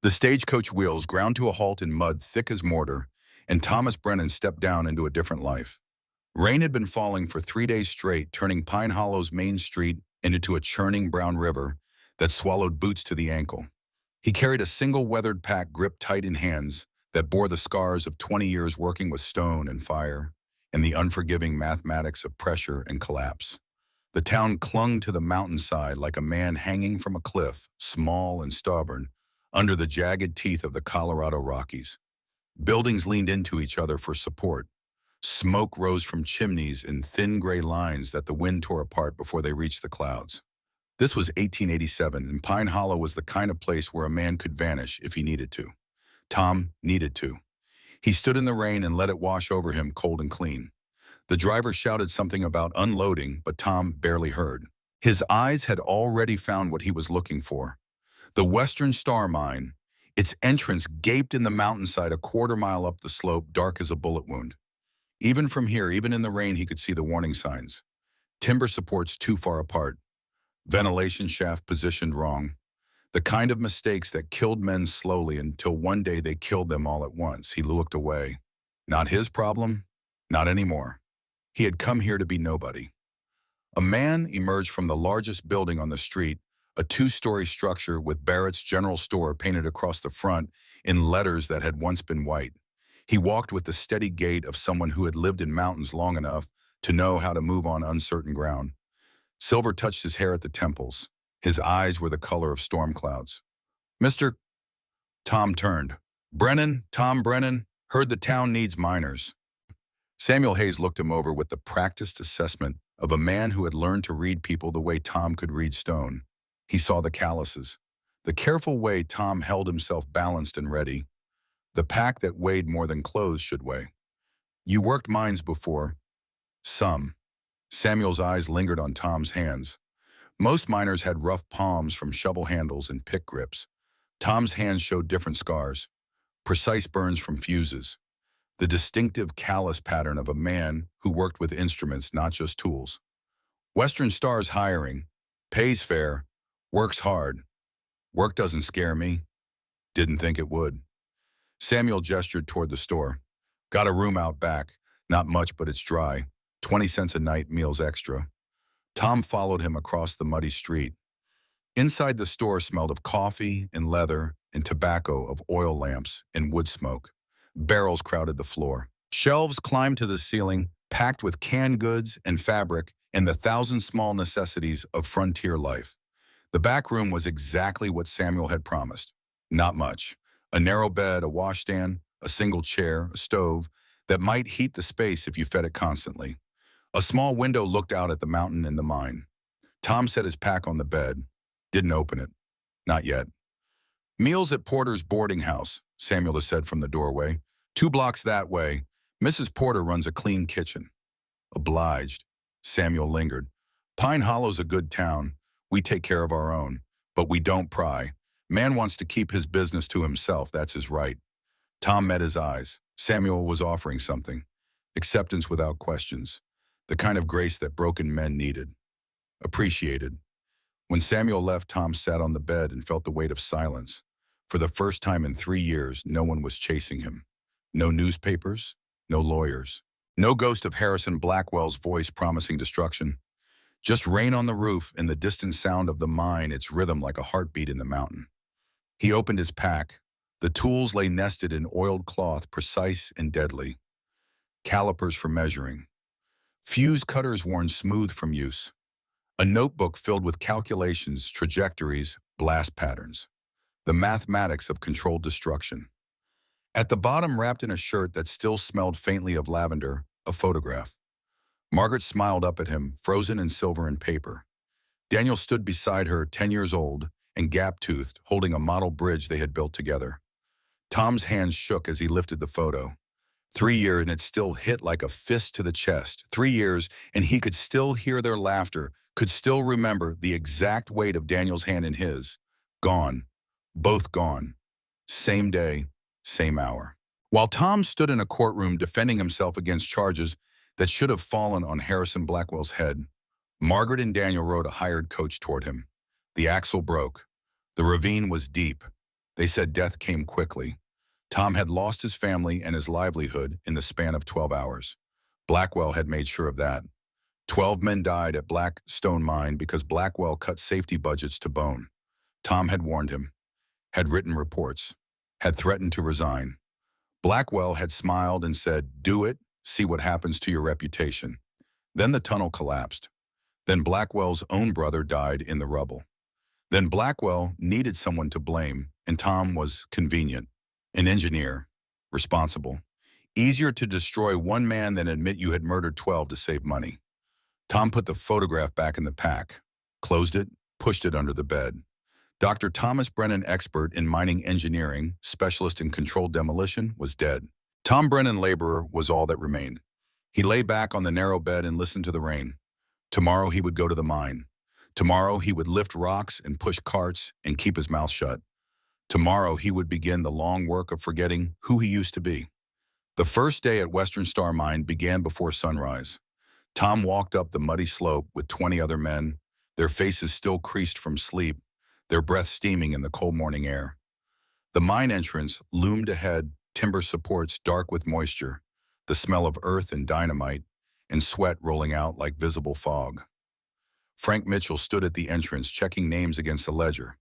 The stagecoach wheels ground to a halt in mud thick as mortar, and Thomas Brennan stepped down into a different life. Rain had been falling for 3 days straight, turning Pine Hollow's main street into a churning brown river that swallowed boots to the ankle. He carried a single weathered pack gripped tight in hands that bore the scars of 20 years working with stone and fire and the unforgiving mathematics of pressure and collapse. The town clung to the mountainside like a man hanging from a cliff, small and stubborn, under the jagged teeth of the Colorado Rockies. Buildings leaned into each other for support. Smoke rose from chimneys in thin gray lines that the wind tore apart before they reached the clouds. This was 1887, and Pine Hollow was the kind of place where a man could vanish if he needed to. Tom needed to. He stood in the rain and let it wash over him cold and clean. The driver shouted something about unloading, but Tom barely heard. His eyes had already found what he was looking for. The Western Star Mine, its entrance gaped in the mountainside a quarter-mile up the slope, dark as a bullet wound. Even from here, even in the rain, he could see the warning signs. Timber supports too far apart. Ventilation shaft positioned wrong. The kind of mistakes that killed men slowly until one day they killed them all at once. He looked away. Not his problem. Not anymore. He had come here to be nobody. A man emerged from the largest building on the street, a two-story structure with Barrett's General Store painted across the front in letters that had once been white. He walked with the steady gait of someone who had lived in mountains long enough to know how to move on uncertain ground. Silver touched his hair at the temples. His eyes were the color of storm clouds. "Mr. Tom turned. "Brennan, Tom Brennan, heard the town needs miners." Samuel Hayes looked him over with the practiced assessment of a man who had learned to read people the way Tom could read stone. He saw the calluses, the careful way Tom held himself balanced and ready, the pack that weighed more than clothes should weigh. "You worked mines before?" "Some." Samuel's eyes lingered on Tom's hands. Most miners had rough palms from shovel handles and pick grips. Tom's hands showed different scars, precise burns from fuses, the distinctive callus pattern of a man who worked with instruments, not just tools. "Western Star's hiring, pays fair, works hard. Work doesn't scare me. Didn't think it would." Samuel gestured toward the store. "Got a room out back. Not much, but it's dry. 20 cents a night, meals extra." Tom followed him across the muddy street. Inside the store smelled of coffee and leather and tobacco, of oil lamps and wood smoke. Barrels crowded the floor. Shelves climbed to the ceiling, packed with canned goods and fabric and the thousand small necessities of frontier life. The back room was exactly what Samuel had promised. Not much. A narrow bed, a washstand, a single chair, a stove that might heat the space if you fed it constantly. A small window looked out at the mountain and the mine. Tom set his pack on the bed. Didn't open it. Not yet. "Meals at Porter's boarding house," Samuel said from the doorway. "2 blocks that way. Mrs. Porter runs a clean kitchen." "Obliged." Samuel lingered. "Pine Hollow's a good town. We take care of our own. But we don't pry. Man wants to keep his business to himself. That's his right." Tom met his eyes. Samuel was offering something. Acceptance without questions. The kind of grace that broken men needed. Appreciated. When Samuel left, Tom sat on the bed and felt the weight of silence. For the first time in 3 years, no one was chasing him. No newspapers, no lawyers. No ghost of Harrison Blackwell's voice promising destruction. Just rain on the roof and the distant sound of the mine, its rhythm like a heartbeat in the mountain. He opened his pack. The tools lay nested in oiled cloth, precise and deadly. Calipers for measuring. Fuse cutters worn smooth from use. A notebook filled with calculations, trajectories, blast patterns. The mathematics of controlled destruction. At the bottom, wrapped in a shirt that still smelled faintly of lavender, a photograph. Margaret smiled up at him, frozen in silver and paper. Daniel stood beside her, 10 years old, and gap-toothed, holding a model bridge they had built together. Tom's hands shook as he lifted the photo. 3 years, and it still hit like a fist to the chest. 3 years, and he could still hear their laughter, could still remember the exact weight of Daniel's hand in his. Gone. Both gone. Same day, same hour. While Tom stood in a courtroom defending himself against charges that should have fallen on Harrison Blackwell's head, Margaret and Daniel rode a hired coach toward him. The axle broke. The ravine was deep. They said death came quickly. Tom had lost his family and his livelihood in the span of 12 hours. Blackwell had made sure of that. 12 men died at Blackstone Mine because Blackwell cut safety budgets to bone. Tom had warned him, had written reports, had threatened to resign. Blackwell had smiled and said, "Do it, see what happens to your reputation." Then the tunnel collapsed. Then Blackwell's own brother died in the rubble. Then Blackwell needed someone to blame, and Tom was convenient. An engineer, responsible. Easier to destroy one man than admit you had murdered 12 to save money. Tom put the photograph back in the pack, closed it, pushed it under the bed. Dr. Thomas Brennan, expert in mining engineering, specialist in controlled demolition, was dead. Tom Brennan, laborer, was all that remained. He lay back on the narrow bed and listened to the rain. Tomorrow he would go to the mine. Tomorrow he would lift rocks and push carts and keep his mouth shut. Tomorrow he would begin the long work of forgetting who he used to be. The first day at Western Star Mine began before sunrise. Tom walked up the muddy slope with 20 other men, their faces still creased from sleep, their breath steaming in the cold morning air. The mine entrance loomed ahead, timber supports dark with moisture, the smell of earth and dynamite, and sweat rolling out like visible fog. Frank Mitchell stood at the entrance checking names against a ledger.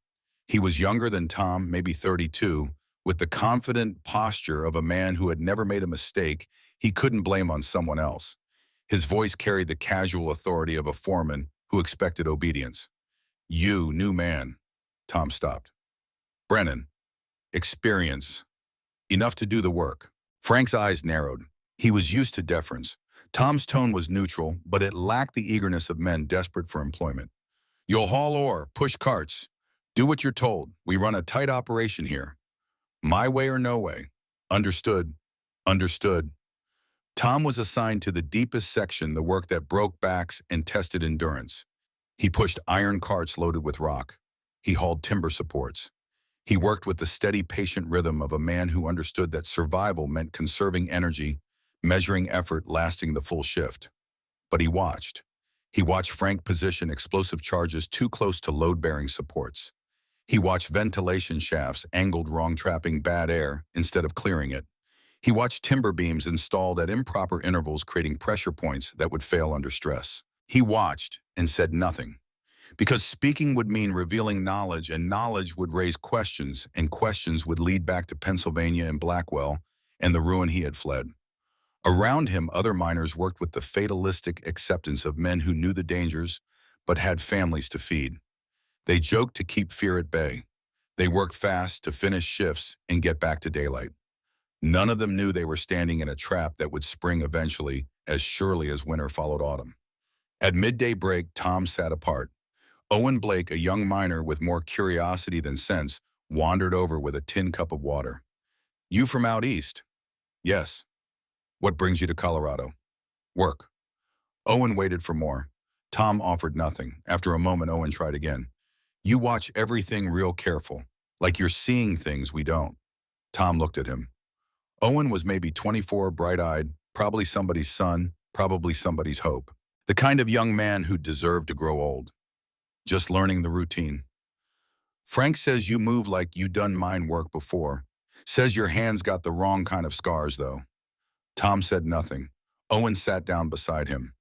He was younger than Tom, maybe 32, with the confident posture of a man who had never made a mistake he couldn't blame on someone else. His voice carried the casual authority of a foreman who expected obedience. "You, new man." Tom stopped. "Brennan. Experience. Enough to do the work." Frank's eyes narrowed. He was used to deference. Tom's tone was neutral, but it lacked the eagerness of men desperate for employment. "You'll haul ore, push carts. Do what you're told. We run a tight operation here. My way or no way." "Understood. Understood." Tom was assigned to the deepest section, the work that broke backs and tested endurance. He pushed iron carts loaded with rock. He hauled timber supports. He worked with the steady, patient rhythm of a man who understood that survival meant conserving energy, measuring effort, lasting the full shift. But he watched. He watched Frank position explosive charges too close to load-bearing supports. He watched ventilation shafts angled wrong, trapping bad air instead of clearing it. He watched timber beams installed at improper intervals, creating pressure points that would fail under stress. He watched and said nothing, because speaking would mean revealing knowledge, and knowledge would raise questions, and questions would lead back to Pennsylvania and Blackwell and the ruin he had fled. Around him, other miners worked with the fatalistic acceptance of men who knew the dangers but had families to feed. They joked to keep fear at bay. They worked fast to finish shifts and get back to daylight. None of them knew they were standing in a trap that would spring eventually, as surely as winter followed autumn. At midday break, Tom sat apart. Owen Blake, a young miner with more curiosity than sense, wandered over with a tin cup of water. "You from out east?" "Yes." "What brings you to Colorado?" "Work." Owen waited for more. Tom offered nothing. After a moment, Owen tried again. "You watch everything real careful, like you're seeing things we don't." Tom looked at him. Owen was maybe 24, bright-eyed, probably somebody's son, probably somebody's hope. The kind of young man who deserved to grow old. Just learning the routine. "Frank says you move like you done mine work before. Says your hands got the wrong kind of scars, though." Tom said nothing. Owen sat down beside him.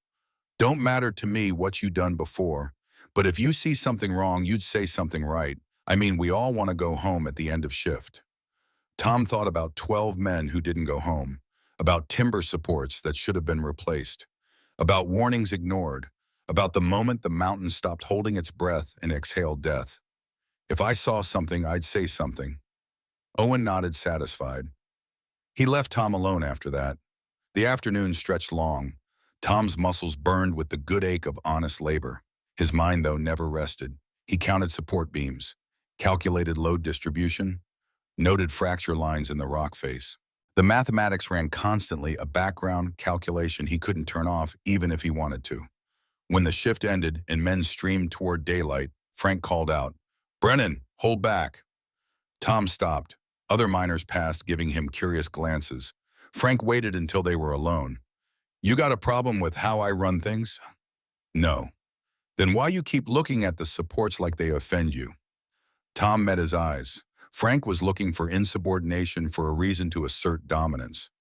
"Don't matter to me what you done before, but if you see something wrong, you'd say something right. I mean, we all want to go home at the end of shift." Tom thought about 12 men who didn't go home, about timber supports that should have been replaced, about warnings ignored, about the moment the mountain stopped holding its breath and exhaled death. "If I saw something, I'd say something." Owen nodded, satisfied. He left Tom alone after that. The afternoon stretched long. Tom's muscles burned with the good ache of honest labor. His mind, though, never rested. He counted support beams, calculated load distribution, noted fracture lines in the rock face. The mathematics ran constantly, a background calculation he couldn't turn off even if he wanted to. When the shift ended and men streamed toward daylight, Frank called out, "Brennan, hold back." Tom stopped. Other miners passed, giving him curious glances. Frank waited until they were alone. "You got a problem with how I run things?" "No." "Then why you keep looking at the supports like they offend you?" Tom met his eyes. Frank was looking for insubordination for a reason to assert dominance.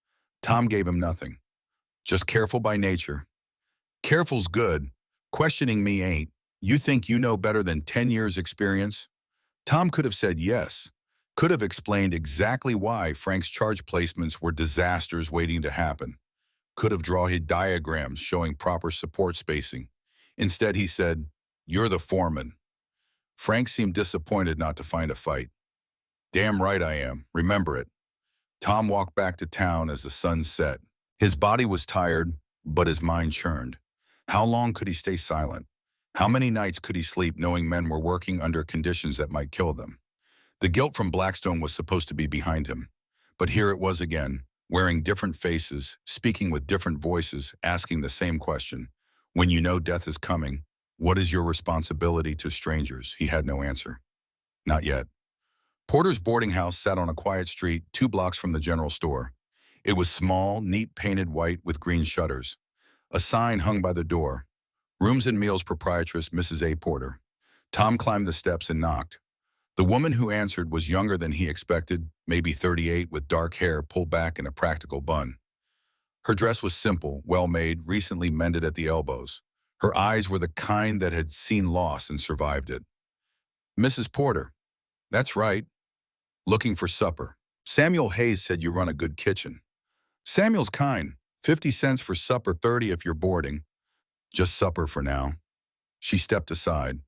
Tom gave him nothing. Just careful by nature. Careful's good. Questioning me ain't. You think you know better than 10 years experience? Tom could have said yes. Could have explained exactly why Frank's charge placements were disasters waiting to happen. Could have drawn diagrams showing proper support spacing. Instead, he said, "You're the foreman." Frank seemed disappointed not to find a fight. "Damn right I am. Remember it." Tom walked back to town as the sun set. His body was tired, but his mind churned. How long could he stay silent? How many nights could he sleep knowing men were working under conditions that might kill them? The guilt from Blackstone was supposed to be behind him. But here it was again, wearing different faces, speaking with different voices, asking the same question. When you know death is coming, what is your responsibility to strangers? He had no answer. Not yet. Porter's boarding house sat on a quiet street 2 blocks from the general store. It was small, neat painted white with green shutters. A sign hung by the door. Rooms and Meals Proprietress Mrs. A. Porter. Tom climbed the steps and knocked. The woman who answered was younger than he expected, maybe 38, with dark hair pulled back in a practical bun. Her dress was simple, well-made, recently mended at the elbows. Her eyes were the kind that had seen loss and survived it. "Mrs. Porter." "That's right. Looking for supper. Samuel Hayes said you run a good kitchen." "Samuel's kind. 50 cents for supper, 30 if you're boarding." "Just supper for now." She stepped aside.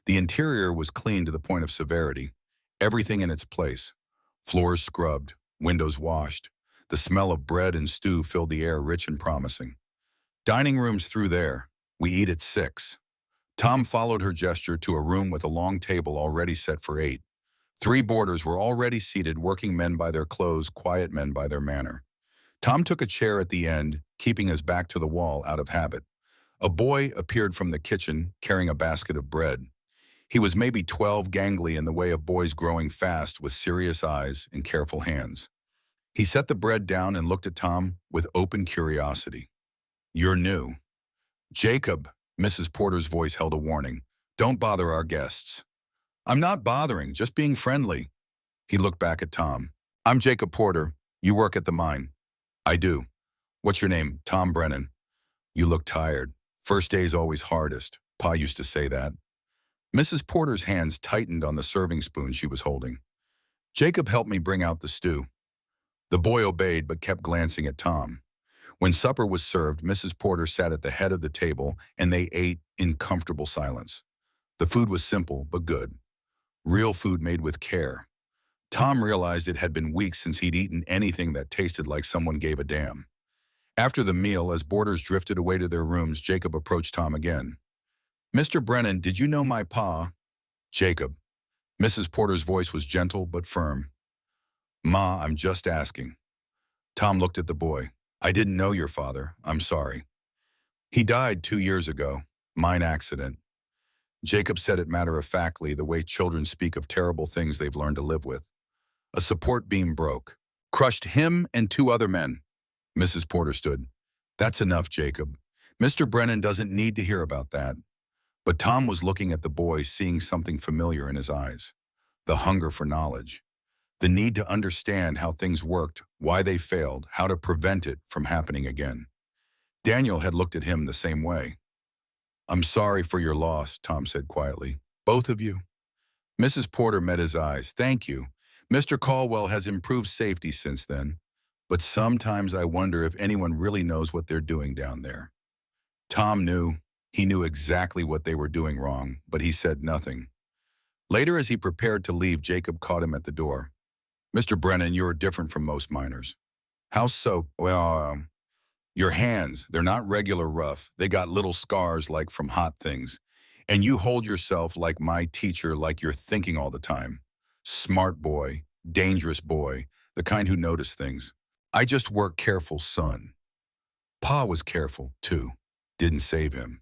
The interior was clean to the point of severity. Everything in its place. Floors scrubbed, windows washed. The smell of bread and stew filled the air rich and promising. "Dining room's through there. We eat at 6. Tom followed her gesture to a room with a long table already set for 8. 3 boarders were already seated, working men by their clothes, quiet men by their manner. Tom took a chair at the end, keeping his back to the wall out of habit. A boy appeared from the kitchen, carrying a basket of bread. He was maybe 12, gangly in the way of boys growing fast, with serious eyes and careful hands. He set the bread down and looked at Tom with open curiosity. "You're new." "Jacob," Mrs. Porter's voice held a warning. "Don't bother our guests." "I'm not bothering, just being friendly." He looked back at Tom. "I'm Jacob Porter. You work at the mine." "I do." "What's your name?" "Tom Brennan." "You look tired. First day's always hardest. Pa used to say that." Mrs. Porter's hands tightened on the serving spoon she was holding. "Jacob helped me bring out the stew." The boy obeyed but kept glancing at Tom. When supper was served, Mrs. Porter sat at the head of the table and they ate in comfortable silence. The food was simple but good. Real food made with care. Tom realized it had been weeks since he'd eaten anything that tasted like someone gave a damn. After the meal, as boarders drifted away to their rooms, Jacob approached Tom again. "Mr. Brennan, did you know my pa?" "Jacob." Mrs. Porter's voice was gentle but firm. "Ma, I'm just asking." Tom looked at the boy. "I didn't know your father. I'm sorry." "He died 2 years ago. Mine accident." Jacob said it matter-of-factly, the way children speak of terrible things they've learned to live with. "A support beam broke. Crushed him and 2 other men." Mrs. Porter stood. "That's enough, Jacob. Mr. Brennan doesn't need to hear about that." But Tom was looking at the boy, seeing something familiar in his eyes. The hunger for knowledge. The need to understand how things worked, why they failed, how to prevent it from happening again. Daniel had looked at him the same way. "I'm sorry for your loss," Tom said quietly. "Both of you." Mrs. Porter met his eyes. "Thank you. Mr. Caldwell has improved safety since then. But sometimes I wonder if anyone really knows what they're doing down there." Tom knew. He knew exactly what they were doing wrong, but he said nothing. Later, as he prepared to leave, Jacob caught him at the door. "Mr. Brennan, you're different from most miners." "How so?" "Well, your hands, they're not regular rough. They got little scars like from hot things. And you hold yourself like my teacher, like you're thinking all the time. Smart boy, dangerous boy, the kind who noticed things. I just work careful, son." Pa was careful, too. Didn't save him.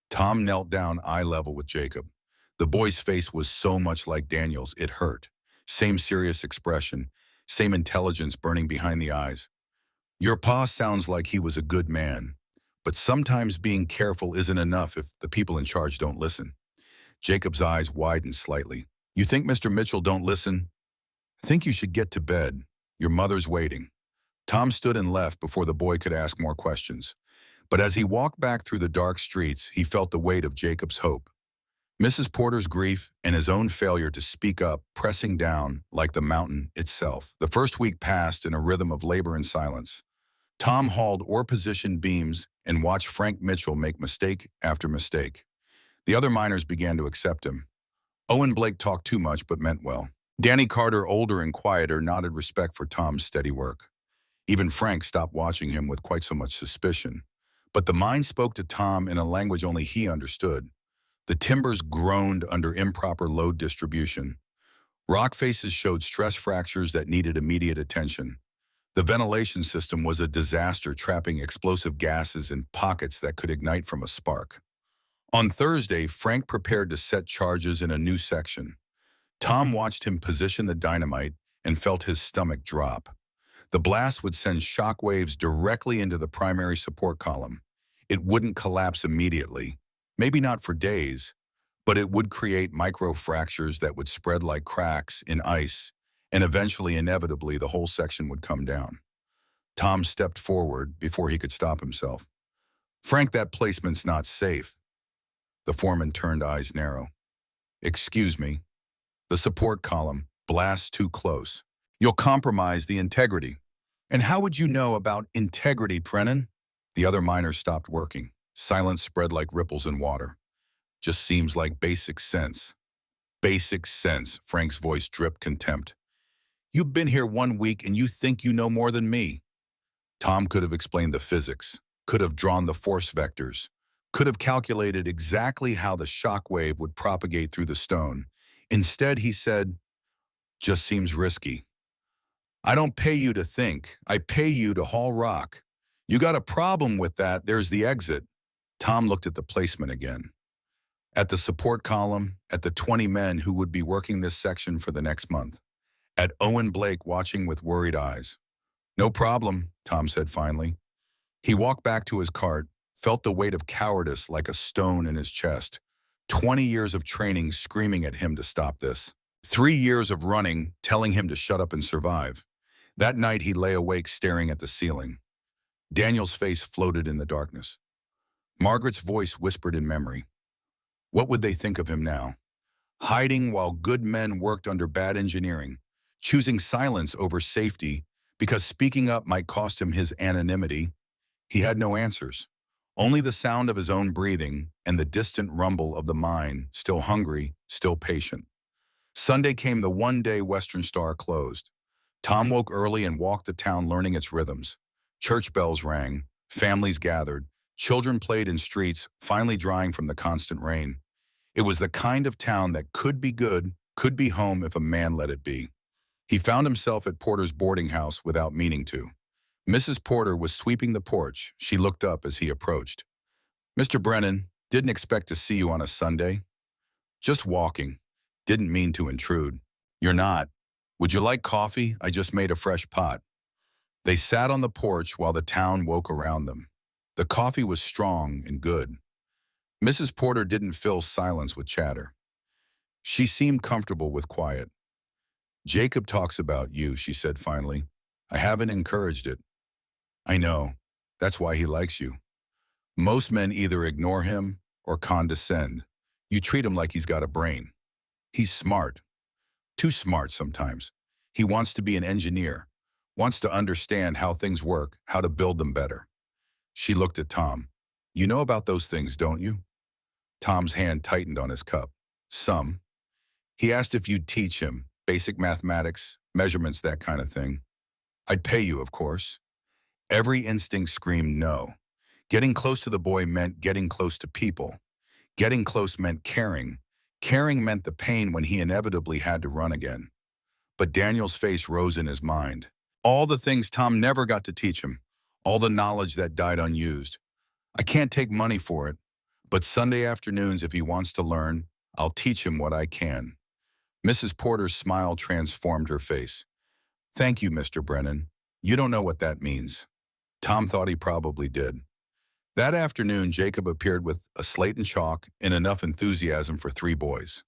Tom knelt down eye level with Jacob. The boy's face was so much like Daniel's, it hurt. Same serious expression, same intelligence burning behind the eyes. "Your pa sounds like he was a good man, but sometimes being careful isn't enough if the people in charge don't listen." Jacob's eyes widened slightly. "You think Mr. Mitchell don't listen?" Think you should get to bed. Your mother's waiting." Tom stood and left before the boy could ask more questions. But as he walked back through the dark streets, he felt the weight of Jacob's hope. Mrs. Porter's grief and his own failure to speak up pressing down like the mountain itself. The first week passed in a rhythm of labor and silence. Tom hauled or-positioned beams and watched Frank Mitchell make mistake after mistake. The other miners began to accept him. Owen Blake talked too much but meant well. Danny Carter, older and quieter, nodded respect for Tom's steady work. Even Frank stopped watching him with quite so much suspicion. But the mine spoke to Tom in a language only he understood. The timbers groaned under improper load distribution. Rock faces showed stress fractures that needed immediate attention. The ventilation system was a disaster, trapping explosive gases in pockets that could ignite from a spark. On Thursday, Frank prepared to set charges in a new section. Tom watched him position the dynamite and felt his stomach drop. The blast would send shock waves directly into the primary support column. It wouldn't collapse immediately, maybe not for days, but it would create micro-fractures that would spread like cracks in ice, and eventually, inevitably, the whole section would come down. Tom stepped forward before he could stop himself. "Frank, that placement's not safe." The foreman turned, eyes narrow. "Excuse me. The support column, blast too close. You'll compromise the integrity." "And how would you know about integrity, Brennan?" The other miners stopped working. Silence spread like ripples in water. "Just seems like basic sense." "Basic sense," Frank's voice dripped contempt. "You've been here 1 week and you think you know more than me." Tom could have explained the physics, could have drawn the force vectors, could have calculated exactly how the shock wave would propagate through the stone. Instead, he said, "Just seems risky." "I don't pay you to think. I pay you to haul rock. You got a problem with that, there's the exit." Tom looked at the placement again. At the support column, at the 20 men who would be working this section for the next month. At Owen Blake watching with worried eyes. "No problem," Tom said finally. He walked back to his cart, felt the weight of cowardice like a stone in his chest. 20 years of training screaming at him to stop this. 3 years of running, telling him to shut up and survive. That night he lay awake staring at the ceiling. Daniel's face floated in the darkness. Margaret's voice whispered in memory. What would they think of him now? Hiding while good men worked under bad engineering, choosing silence over safety because speaking up might cost him his anonymity. He had no answers, only the sound of his own breathing and the distant rumble of the mine, still hungry, still patient. Sunday came, the one day Western Star closed. Tom woke early and walked the town learning its rhythms. Church bells rang, families gathered, children played in streets, finally drying from the constant rain. It was the kind of town that could be good, could be home if a man let it be. He found himself at Porter's boarding house without meaning to. Mrs. Porter was sweeping the porch. She looked up as he approached. "Mr. Brennan, didn't expect to see you on a Sunday." "Just walking. Didn't mean to intrude." "You're not. Would you like coffee? I just made a fresh pot." They sat on the porch while the town woke around them. The coffee was strong and good. Mrs. Porter didn't fill silence with chatter. She seemed comfortable with quiet. "Jacob talks about you," she said finally. "I haven't encouraged it." "I know. That's why he likes you. Most men either ignore him or condescend. You treat him like he's got a brain. He's smart. Too smart sometimes. He wants to be an engineer, wants to understand how things work, how to build them better." She looked at Tom. "You know about those things, don't you?" Tom's hand tightened on his cup. "Some." He asked if you'd teach him, basic mathematics, measurements, that kind of thing. "I'd pay you, of course." Every instinct screamed no. Getting close to the boy meant getting close to people. Getting close meant caring. Caring meant the pain when he inevitably had to run again. But Daniel's face rose in his mind. All the things Tom never got to teach him. All the knowledge that died unused. "I can't take money for it, but Sunday afternoons, if he wants to learn, I'll teach him what I can." Mrs. Porter's smile transformed her face. "Thank you, Mr. Brennan. You don't know what that means." Tom thought he probably did. That afternoon, Jacob appeared with a slate and chalk and enough enthusiasm for 3 boys.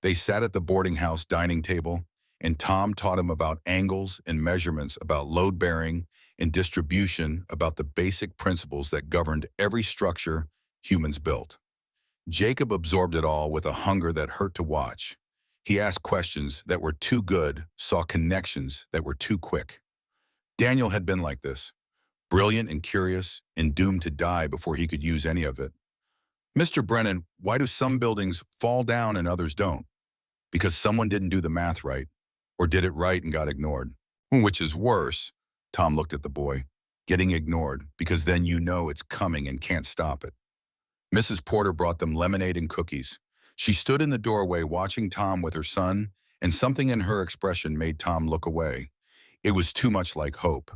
They sat at the boarding house dining table, and Tom taught him about angles and measurements, about load bearing and distribution, about the basic principles that governed every structure humans built. Jacob absorbed it all with a hunger that hurt to watch. He asked questions that were too good, saw connections that were too quick. Daniel had been like this, brilliant and curious, and doomed to die before he could use any of it. Mr. Brennan, why do some buildings fall down and others don't? Because someone didn't do the math right, or did it right and got ignored. Which is worse, Tom looked at the boy, getting ignored, because then you know it's coming and can't stop it. Mrs. Porter brought them lemonade and cookies. She stood in the doorway watching Tom with her son, and something in her expression made Tom look away. It was too much like hope.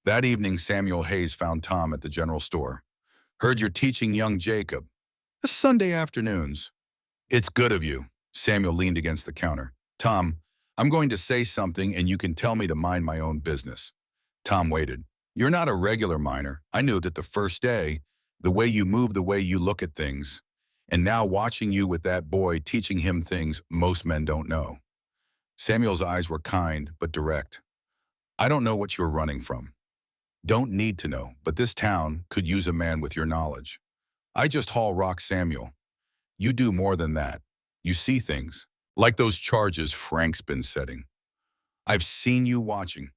That evening, Samuel Hayes found Tom at the general store. Heard you're teaching young Jacob. Sunday afternoons. It's good of you. Samuel leaned against the counter. Tom, I'm going to say something and you can tell me to mind my own business. Tom waited. You're not a regular miner. I knew it the first day, the way you move, the way you look at things. And now watching you with that boy, teaching him things most men don't know. Samuel's eyes were kind but direct. I don't know what you're running from. Don't need to know, but this town could use a man with your knowledge. I just haul rock, Samuel. You do more than that. You see things, like those charges Frank's been setting. I've seen you watching,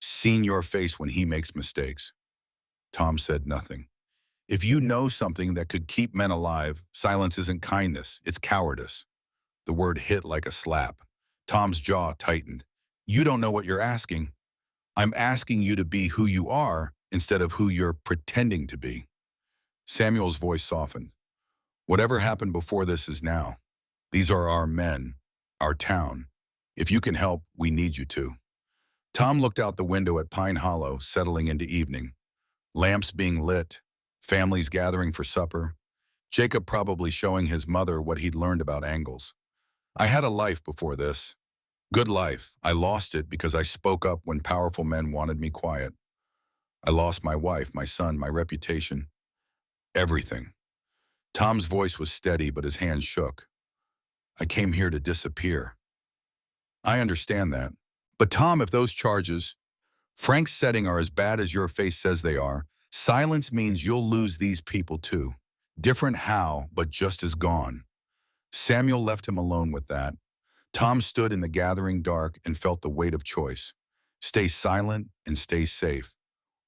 seen your face when he makes mistakes. Tom said nothing. If you know something that could keep men alive, silence isn't kindness, it's cowardice. The word hit like a slap. Tom's jaw tightened. You don't know what you're asking. I'm asking you to be who you are instead of who you're pretending to be. Samuel's voice softened. Whatever happened before this is now. These are our men, our town. If you can help, we need you to. Tom looked out the window at Pine Hollow, settling into evening. Lamps being lit, families gathering for supper. Jacob probably showing his mother what he'd learned about angles. I had a life before this. Good life. I lost it because I spoke up when powerful men wanted me quiet. I lost my wife, my son, my reputation. Everything. Tom's voice was steady, but his hands shook. I came here to disappear. I understand that. But Tom, if those charges Frank's setting are as bad as your face says they are, silence means you'll lose these people too. Different how, but just as gone. Samuel left him alone with that. Tom stood in the gathering dark and felt the weight of choice. Stay silent and stay safe.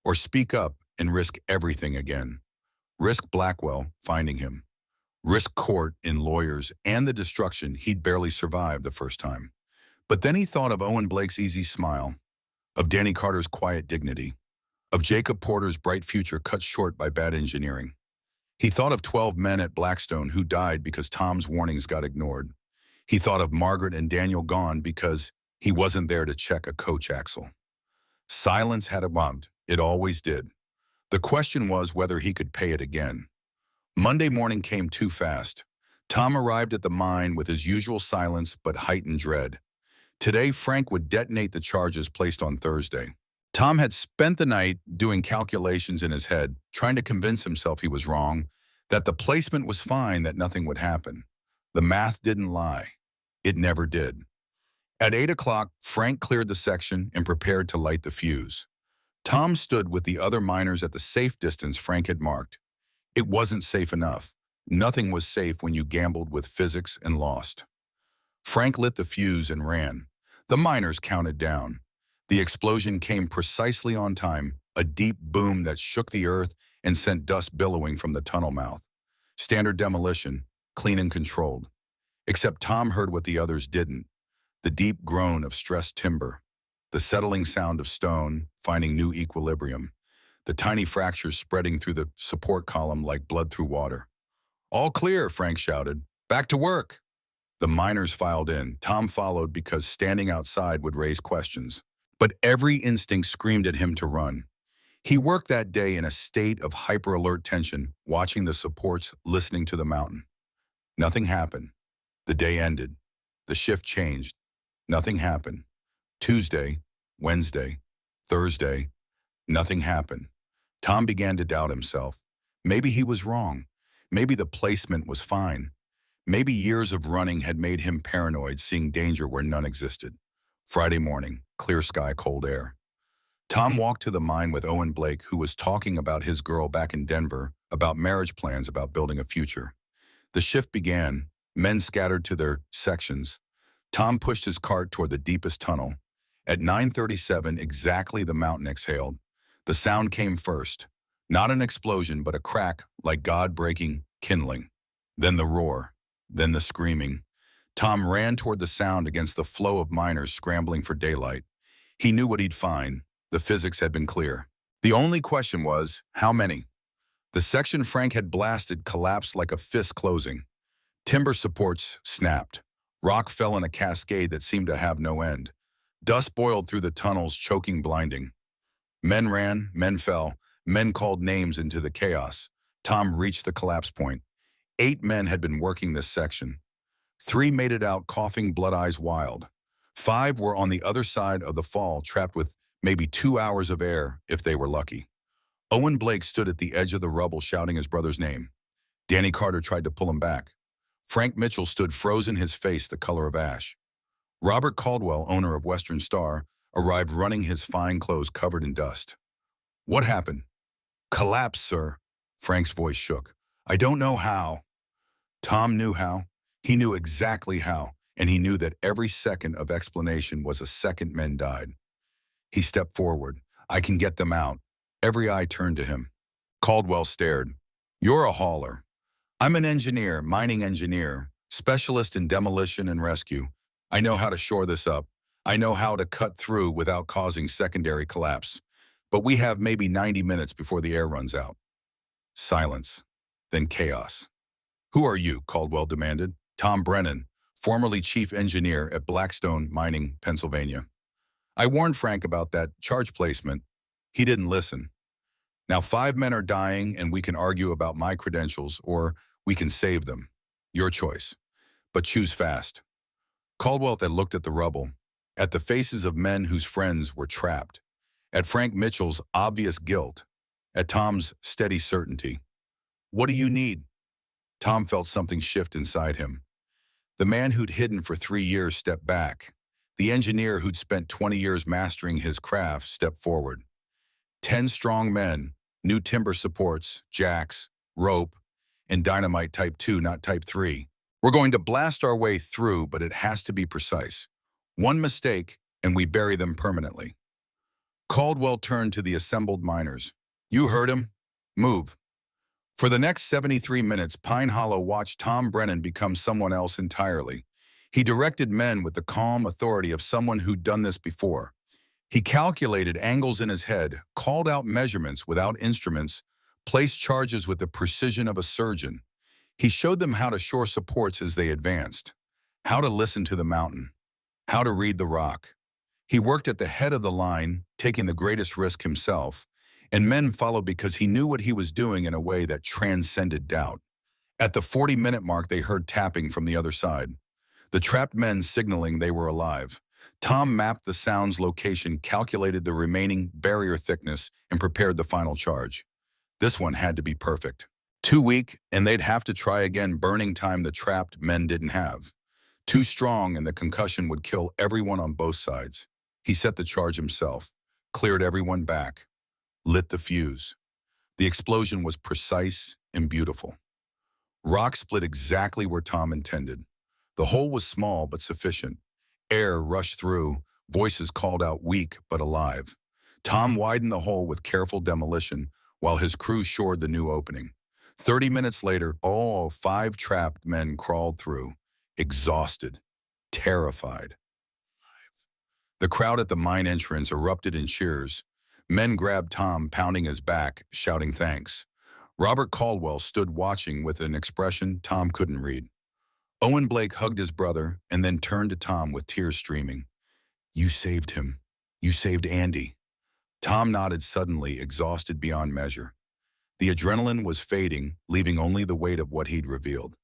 Or speak up and risk everything again. Risk Blackwell finding him. Risk court in lawyers and the destruction he'd barely survived the first time. But then he thought of Owen Blake's easy smile, of Danny Carter's quiet dignity, of Jacob Porter's bright future cut short by bad engineering. He thought of 12 men at Blackstone who died because Tom's warnings got ignored. He thought of Margaret and Daniel gone because he wasn't there to check a coach axle. Silence had a bump. It always did. The question was whether he could pay it again. Monday morning came too fast. Tom arrived at the mine with his usual silence but heightened dread. Today, Frank would detonate the charges placed on Thursday. Tom had spent the night doing calculations in his head, trying to convince himself he was wrong, that the placement was fine, that nothing would happen. The math didn't lie. It never did. At 8 o'clock, Frank cleared the section and prepared to light the fuse. Tom stood with the other miners at the safe distance Frank had marked. It wasn't safe enough. Nothing was safe when you gambled with physics and lost. Frank lit the fuse and ran. The miners counted down. The explosion came precisely on time, a deep boom that shook the earth and sent dust billowing from the tunnel mouth. Standard demolition, clean and controlled. Except Tom heard what the others didn't. The deep groan of stressed timber. The settling sound of stone, finding new equilibrium. The tiny fractures spreading through the support column like blood through water. All clear, Frank shouted. Back to work. The miners filed in. Tom followed because standing outside would raise questions. But every instinct screamed at him to run. He worked that day in a state of hyper-alert tension, watching the supports, listening to the mountain. Nothing happened. The day ended. The shift changed. Nothing happened. Tuesday, Wednesday, Thursday, nothing happened. Tom began to doubt himself. Maybe he was wrong. Maybe the placement was fine. Maybe years of running had made him paranoid, seeing danger where none existed. Friday morning, clear sky, cold air. Tom walked to the mine with Owen Blake, who was talking about his girl back in Denver, about marriage plans, about building a future. The shift began. Men scattered to their sections. Tom pushed his cart toward the deepest tunnel. At 9:37 exactly, the mountain exhaled. The sound came first. Not an explosion, but a crack, like God breaking kindling. Then the roar. Then the screaming. Tom ran toward the sound against the flow of miners scrambling for daylight. He knew what he'd find. The physics had been clear. The only question was, how many? The section Frank had blasted collapsed like a fist closing. Timber supports snapped. Rock fell in a cascade that seemed to have no end. Dust boiled through the tunnels, choking, blinding. Men ran, men fell, men called names into the chaos. Tom reached the collapse point. 8 men had been working this section. 3 made it out, coughing, blood eyes wild. 5 were on the other side of the fall, trapped with maybe 2 hours of air, if they were lucky. Owen Blake stood at the edge of the rubble, shouting his brother's name. Danny Carter tried to pull him back. Frank Mitchell stood frozen, his face the color of ash. Robert Caldwell, owner of Western Star, arrived running, his fine clothes covered in dust. What happened? Collapse, sir. Frank's voice shook. I don't know how. Tom knew how. He knew exactly how, and he knew that every second of explanation was a second men died. He stepped forward. I can get them out. Every eye turned to him. Caldwell stared. You're a hauler. I'm an engineer, mining engineer, specialist in demolition and rescue. I know how to shore this up. I know how to cut through without causing secondary collapse. But we have maybe 90 minutes before the air runs out. Silence. Then chaos. Who are you? Caldwell demanded. Tom Brennan, formerly chief engineer at Blackstone Mining, Pennsylvania. I warned Frank about that charge placement. He didn't listen. Now 5 men are dying, and we can argue about my credentials, or we can save them. Your choice. But choose fast. Caldwell had looked at the rubble, at the faces of men whose friends were trapped, at Frank Mitchell's obvious guilt, at Tom's steady certainty. What do you need? Tom felt something shift inside him. The man who'd hidden for 3 years stepped back. The engineer who'd spent 20 years mastering his craft stepped forward. 10 strong men, new timber supports, jacks, rope, and dynamite type 2, not type 3. We're going to blast our way through, but it has to be precise. One mistake, and we bury them permanently. Caldwell turned to the assembled miners. You heard him. Move. For the next 73 minutes, Pine Hollow watched Tom Brennan become someone else entirely. He directed men with the calm authority of someone who'd done this before. He calculated angles in his head, called out measurements without instruments, placed charges with the precision of a surgeon. He showed them how to shore supports as they advanced, how to listen to the mountain, how to read the rock. He worked at the head of the line, taking the greatest risk himself, and men followed because he knew what he was doing in a way that transcended doubt. At the 40-minute mark, they heard tapping from the other side. The trapped men signaling they were alive. Tom mapped the sound's location, calculated the remaining barrier thickness, and prepared the final charge. This one had to be perfect. Too weak, and they'd have to try again, burning time the trapped men didn't have. Too strong, and the concussion would kill everyone on both sides. He set the charge himself, cleared everyone back, lit the fuse. The explosion was precise and beautiful. Rock split exactly where Tom intended. The hole was small but sufficient. Air rushed through, voices called out, weak but alive. Tom widened the hole with careful demolition while his crew shored the new opening. 30 minutes later, all 5 trapped men crawled through, exhausted, terrified. The crowd at the mine entrance erupted in cheers. Men grabbed Tom, pounding his back, shouting thanks. Robert Caldwell stood watching with an expression Tom couldn't read. Owen Blake hugged his brother and then turned to Tom with tears streaming. You saved him. You saved Andy. Tom nodded suddenly, exhausted beyond measure. The adrenaline was fading, leaving only the weight of what he'd revealed.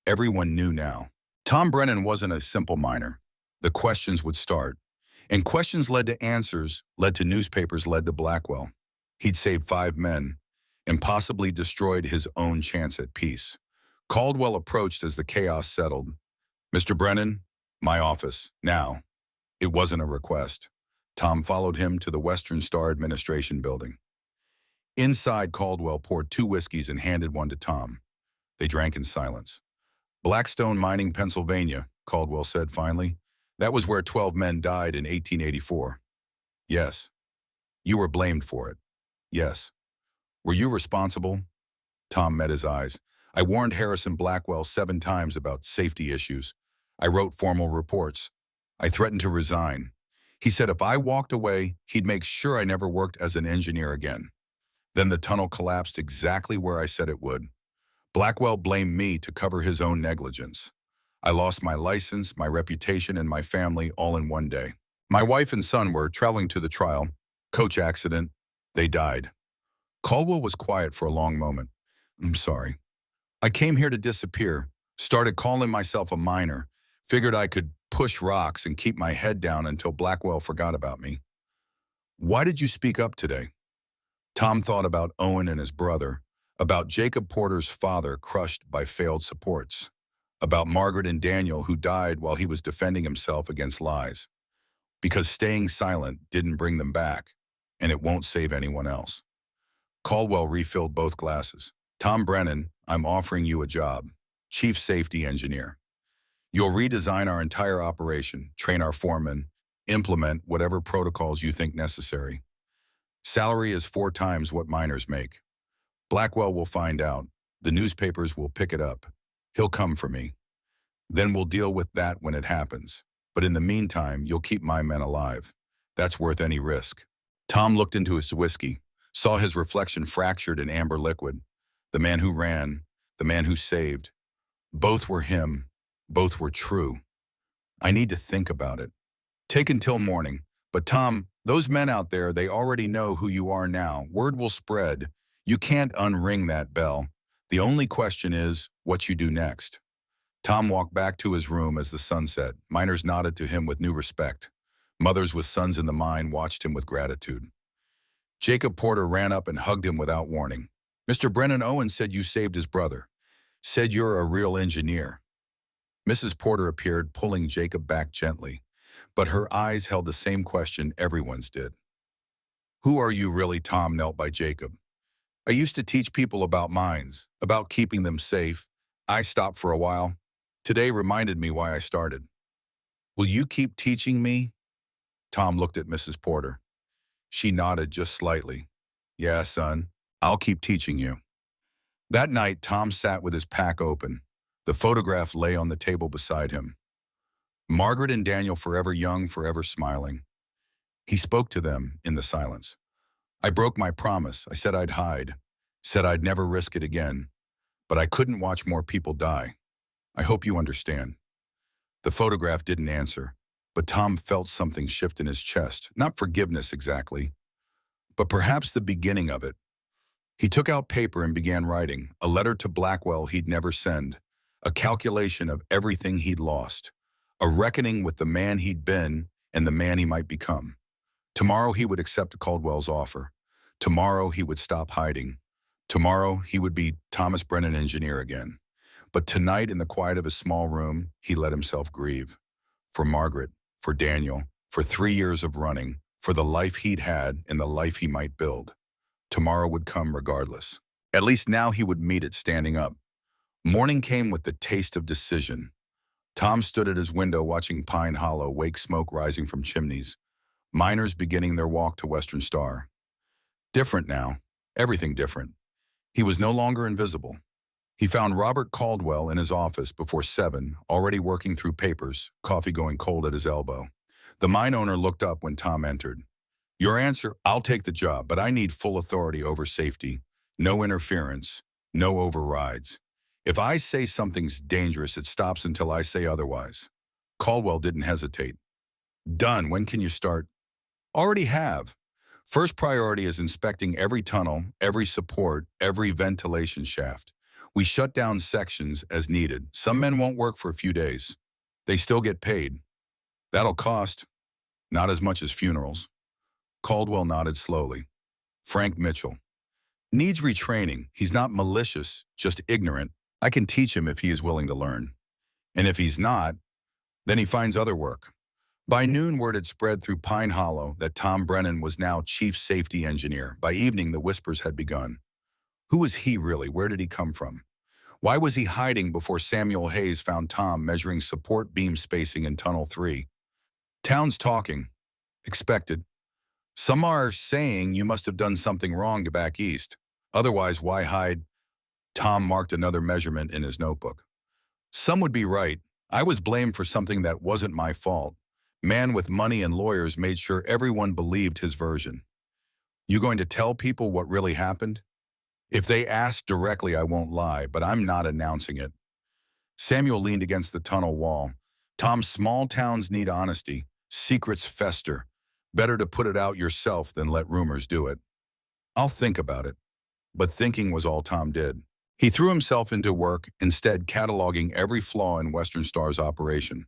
Everyone knew now. Tom Brennan wasn't a simple miner. The questions would start. And questions led to answers, led to newspapers, led to Blackwell. He'd saved 5 men and possibly destroyed his own chance at peace. Caldwell approached as the chaos settled. Mr. Brennan, my office, now. It wasn't a request. Tom followed him to the Western Star Administration building. Inside, Caldwell poured 2 whiskeys and handed one to Tom. They drank in silence. Blackstone Mining, Pennsylvania, Caldwell said finally. That was where 12 men died in 1884. Yes. You were blamed for it. Yes. Were you responsible? Tom met his eyes. I warned Harrison Blackwell 7 times about safety issues. I wrote formal reports. I threatened to resign. He said if I walked away, he'd make sure I never worked as an engineer again. Then the tunnel collapsed exactly where I said it would. Blackwell blamed me to cover his own negligence. I lost my license, my reputation, and my family all in one day. My wife and son were traveling to the trial. Coach accident. They died. Caldwell was quiet for a long moment. I'm sorry. I came here to disappear, started calling myself a miner, figured I could push rocks and keep my head down until Blackwell forgot about me. Why did you speak up today? Tom thought about Owen and his brother, about Jacob Porter's father crushed by failed supports, about Margaret and Daniel who died while he was defending himself against lies. Because staying silent didn't bring them back, and it won't save anyone else. Caldwell refilled both glasses. Tom Brennan, I'm offering you a job, Chief Safety Engineer. You'll redesign our entire operation, train our foremen, implement whatever protocols you think necessary. Salary is 4 times what miners make. Blackwell will find out. The newspapers will pick it up. He'll come for me. Then we'll deal with that when it happens. But in the meantime, you'll keep my men alive. That's worth any risk. Tom looked into his whiskey, saw his reflection fractured in amber liquid. The man who ran, the man who saved. Both were him. Both were true. I need to think about it. Take until morning. But Tom, those men out there, they already know who you are now. Word will spread. You can't unring that bell. The only question is what you do next. Tom walked back to his room as the sun set. Miners nodded to him with new respect. Mothers with sons in the mine watched him with gratitude. Jacob Porter ran up and hugged him without warning. Mr. Brennan Owen said you saved his brother. Said you're a real engineer. Mrs. Porter appeared, pulling Jacob back gently, but her eyes held the same question everyone's did. Who are you really? Tom knelt by Jacob. I used to teach people about mines, about keeping them safe. I stopped for a while. Today reminded me why I started. Will you keep teaching me? Tom looked at Mrs. Porter. She nodded just slightly. Yeah, son, I'll keep teaching you. That night, Tom sat with his pack open. The photograph lay on the table beside him. Margaret and Daniel, forever young, forever smiling. He spoke to them in the silence. I broke my promise. I said I'd hide. Said I'd never risk it again. But I couldn't watch more people die. I hope you understand. The photograph didn't answer, but Tom felt something shift in his chest. Not forgiveness exactly, but perhaps the beginning of it. He took out paper and began writing, a letter to Blackwell he'd never send, a calculation of everything he'd lost, a reckoning with the man he'd been and the man he might become. Tomorrow he would accept Caldwell's offer. Tomorrow he would stop hiding. Tomorrow he would be Thomas Brennan, engineer again. But tonight, in the quiet of his small room, he let himself grieve. For Margaret, for Daniel, for 3 years of running, for the life he'd had and the life he might build. Tomorrow would come regardless. At least now he would meet it standing up. Morning came with the taste of decision. Tom stood at his window watching Pine Hollow, wake smoke rising from chimneys. Miners beginning their walk to Western Star. Different now. Everything different. He was no longer invisible. He found Robert Caldwell in his office before 7, already working through papers, coffee going cold at his elbow. The mine owner looked up when Tom entered. Your answer, I'll take the job, but I need full authority over safety. No interference, no overrides. If I say something's dangerous, it stops until I say otherwise. Caldwell didn't hesitate. Done. When can you start? Already have. First priority is inspecting every tunnel, every support, every ventilation shaft. We shut down sections as needed. Some men won't work for a few days. They still get paid. That'll cost. Not as much as funerals. Caldwell nodded slowly. Frank Mitchell. Needs retraining. He's not malicious, just ignorant. I can teach him if he is willing to learn. And if he's not, then he finds other work. By noon, word had spread through Pine Hollow that Tom Brennan was now chief safety engineer. By evening, the whispers had begun. Who was he really? Where did he come from? Why was he hiding before Samuel Hayes found Tom measuring support beam spacing in Tunnel 3? Town's talking. Expected. Some are saying you must have done something wrong to back east. Otherwise, why hide? Tom marked another measurement in his notebook. Some would be right. I was blamed for something that wasn't my fault. Man with money and lawyers made sure everyone believed his version. You going to tell people what really happened? If they ask directly, I won't lie, but I'm not announcing it. Samuel leaned against the tunnel wall. Tom, small towns need honesty. Secrets fester. Better to put it out yourself than let rumors do it. I'll think about it. But thinking was all Tom did. He threw himself into work, instead cataloging every flaw in Western Star's operation.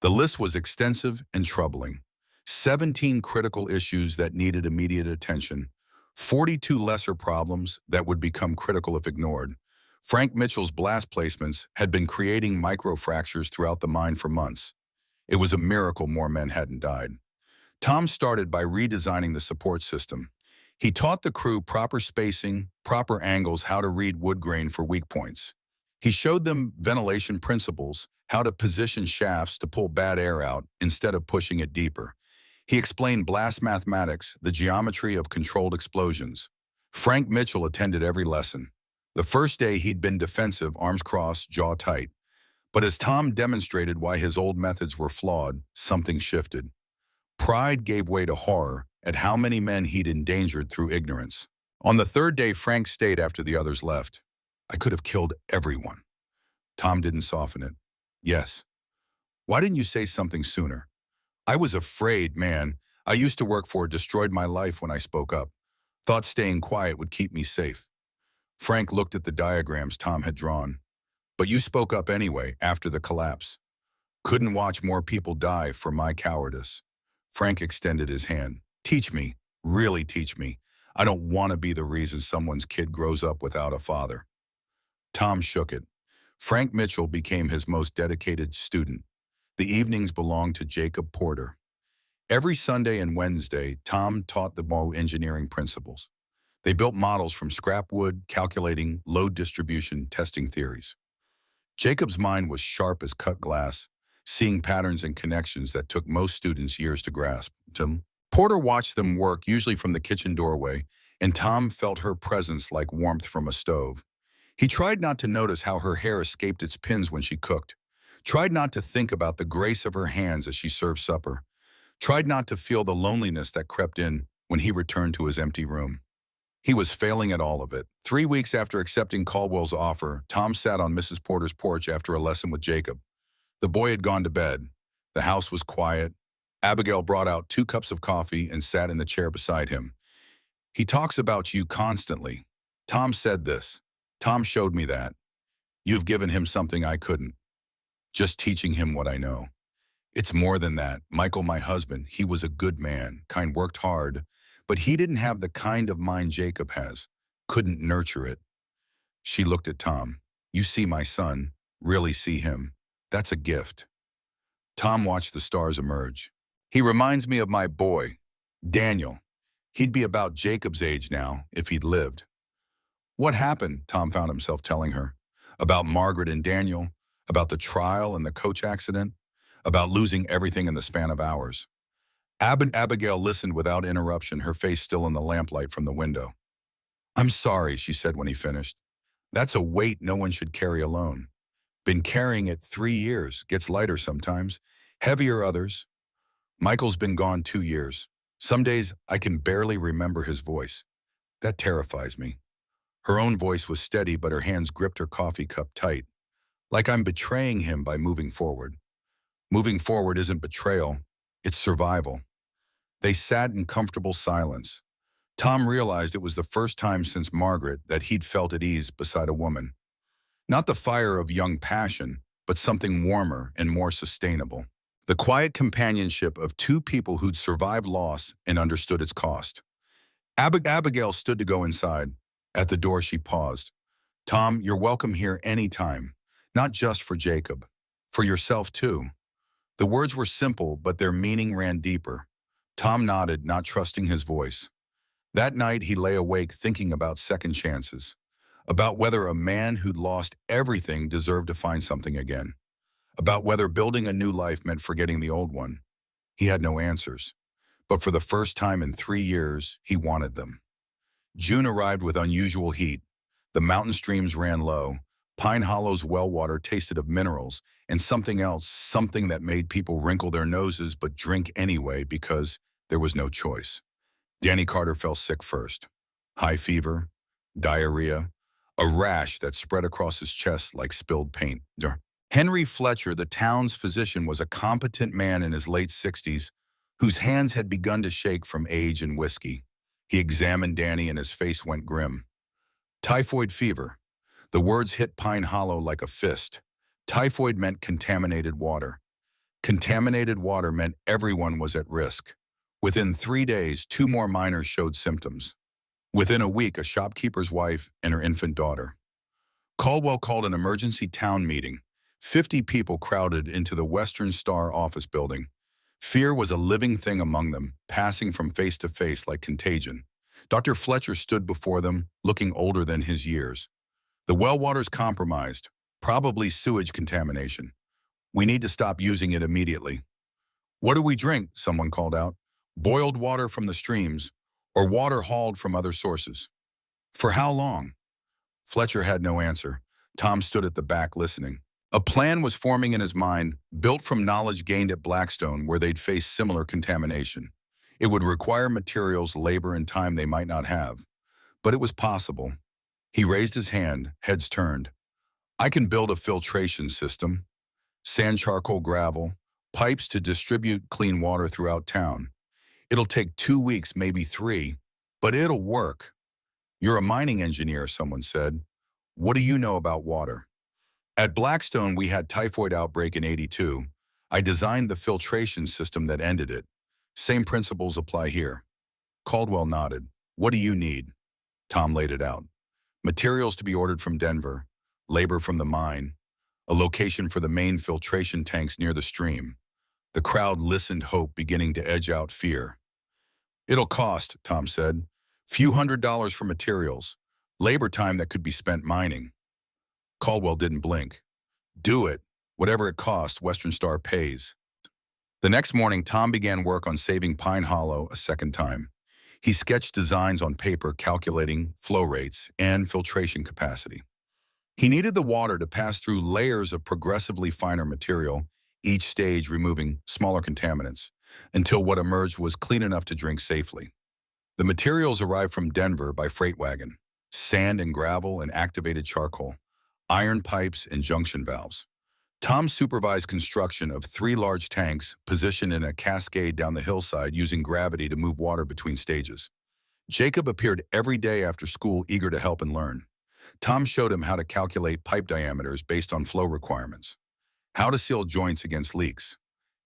The list was extensive and troubling. 17 critical issues that needed immediate attention, 42 lesser problems that would become critical if ignored. Frank Mitchell's blast placements had been creating microfractures throughout the mine for months. It was a miracle more men hadn't died. Tom started by redesigning the support system. He taught the crew proper spacing, proper angles, how to read wood grain for weak points. He showed them ventilation principles, how to position shafts to pull bad air out instead of pushing it deeper. He explained blast mathematics, the geometry of controlled explosions. Frank Mitchell attended every lesson. The first day he'd been defensive, arms crossed, jaw tight. But as Tom demonstrated why his old methods were flawed, something shifted. Pride gave way to horror at how many men he'd endangered through ignorance. On the third day, Frank stayed after the others left. I could have killed everyone. Tom didn't soften it. Yes. Why didn't you say something sooner? I was afraid, man. I used to work for it, destroyed my life when I spoke up. Thought staying quiet would keep me safe. Frank looked at the diagrams Tom had drawn. But you spoke up anyway, after the collapse. Couldn't watch more people die for my cowardice. Frank extended his hand. Teach me, really teach me. I don't want to be the reason someone's kid grows up without a father. Tom shook it. Frank Mitchell became his most dedicated student. The evenings belonged to Jacob Porter. Every Sunday and Wednesday, Tom taught the Mo engineering principles. They built models from scrap wood, calculating load distribution, testing theories. Jacob's mind was sharp as cut glass, seeing patterns and connections that took most students years to grasp. Porter watched them work, usually from the kitchen doorway, and Tom felt her presence like warmth from a stove. He tried not to notice how her hair escaped its pins when she cooked, tried not to think about the grace of her hands as she served supper, tried not to feel the loneliness that crept in when he returned to his empty room. He was failing at all of it. 3 weeks after accepting Caldwell's offer, Tom sat on Mrs. Porter's porch after a lesson with Jacob. The boy had gone to bed. The house was quiet. Abigail brought out 2 cups of coffee and sat in the chair beside him. He talks about you constantly. Tom said this. Tom showed me that. You've given him something I couldn't. Just teaching him what I know. It's more than that. Michael, my husband, he was a good man, worked hard, but he didn't have the kind of mind Jacob has. Couldn't nurture it. She looked at Tom. You see my son, really see him. That's a gift. Tom watched the stars emerge. He reminds me of my boy, Daniel. He'd be about Jacob's age now, if he'd lived. What happened? Tom found himself telling her. About Margaret and Daniel, about the trial and the coach accident, about losing everything in the span of hours. Abigail listened without interruption, her face still in the lamplight from the window. I'm sorry, she said when he finished. That's a weight no one should carry alone. Been carrying it 3 years, gets lighter sometimes, heavier others. Michael's been gone 2 years. Some days I can barely remember his voice. That terrifies me. Her own voice was steady, but her hands gripped her coffee cup tight, like I'm betraying him by moving forward. Moving forward isn't betrayal, it's survival. They sat in comfortable silence. Tom realized it was the first time since Margaret that he'd felt at ease beside a woman. Not the fire of young passion, but something warmer and more sustainable. The quiet companionship of 2 people who'd survived loss and understood its cost. Abigail stood to go inside. At the door, she paused. Tom, you're welcome here anytime, not just for Jacob, for yourself too. The words were simple, but their meaning ran deeper. Tom nodded, not trusting his voice. That night, he lay awake thinking about second chances, about whether a man who'd lost everything deserved to find something again, about whether building a new life meant forgetting the old one. He had no answers, but for the first time in 3 years, he wanted them. June arrived with unusual heat. The mountain streams ran low. Pine Hollow's well water tasted of minerals, and something else, something that made people wrinkle their noses but drink anyway because there was no choice. Danny Carter fell sick first. High fever, diarrhea, a rash that spread across his chest like spilled paint. Henry Fletcher, the town's physician, was a competent man in his late 60s whose hands had begun to shake from age and whiskey. He examined Danny and his face went grim. Typhoid fever. The words hit Pine Hollow like a fist. Typhoid meant contaminated water. Contaminated water meant everyone was at risk. Within 3 days, 2 more miners showed symptoms. Within a week, a shopkeeper's wife and her infant daughter. Caldwell called an emergency town meeting. 50 people crowded into the Western Star office building. Fear was a living thing among them, passing from face to face like contagion. Dr. Fletcher stood before them, looking older than his years. The well water's compromised, probably sewage contamination. We need to stop using it immediately. What do we drink? Someone called out. Boiled water from the streams, or water hauled from other sources. For how long? Fletcher had no answer. Tom stood at the back listening. A plan was forming in his mind, built from knowledge gained at Blackstone where they'd face similar contamination. It would require materials, labor, and time they might not have. But it was possible. He raised his hand, heads turned. I can build a filtration system. Sand, charcoal, gravel, pipes to distribute clean water throughout town. It'll take 2 weeks, maybe 3, but it'll work. You're a mining engineer, someone said. What do you know about water? At Blackstone, we had typhoid outbreak in '82. I designed the filtration system that ended it. Same principles apply here. Caldwell nodded. What do you need? Tom laid it out. Materials to be ordered from Denver, labor from the mine, a location for the main filtration tanks near the stream. The crowd listened, hope beginning to edge out fear. It'll cost, Tom said, few $100s for materials, labor time that could be spent mining. Caldwell didn't blink. Do it. Whatever it costs, Western Star pays. The next morning, Tom began work on saving Pine Hollow a second time. He sketched designs on paper calculating flow rates and filtration capacity. He needed the water to pass through layers of progressively finer material, each stage removing smaller contaminants, until what emerged was clean enough to drink safely. The materials arrived from Denver by freight wagon: sand and gravel and activated charcoal, iron pipes and junction valves. Tom supervised construction of 3 large tanks positioned in a cascade down the hillside using gravity to move water between stages. Jacob appeared every day after school, eager to help and learn. Tom showed him how to calculate pipe diameters based on flow requirements, how to seal joints against leaks,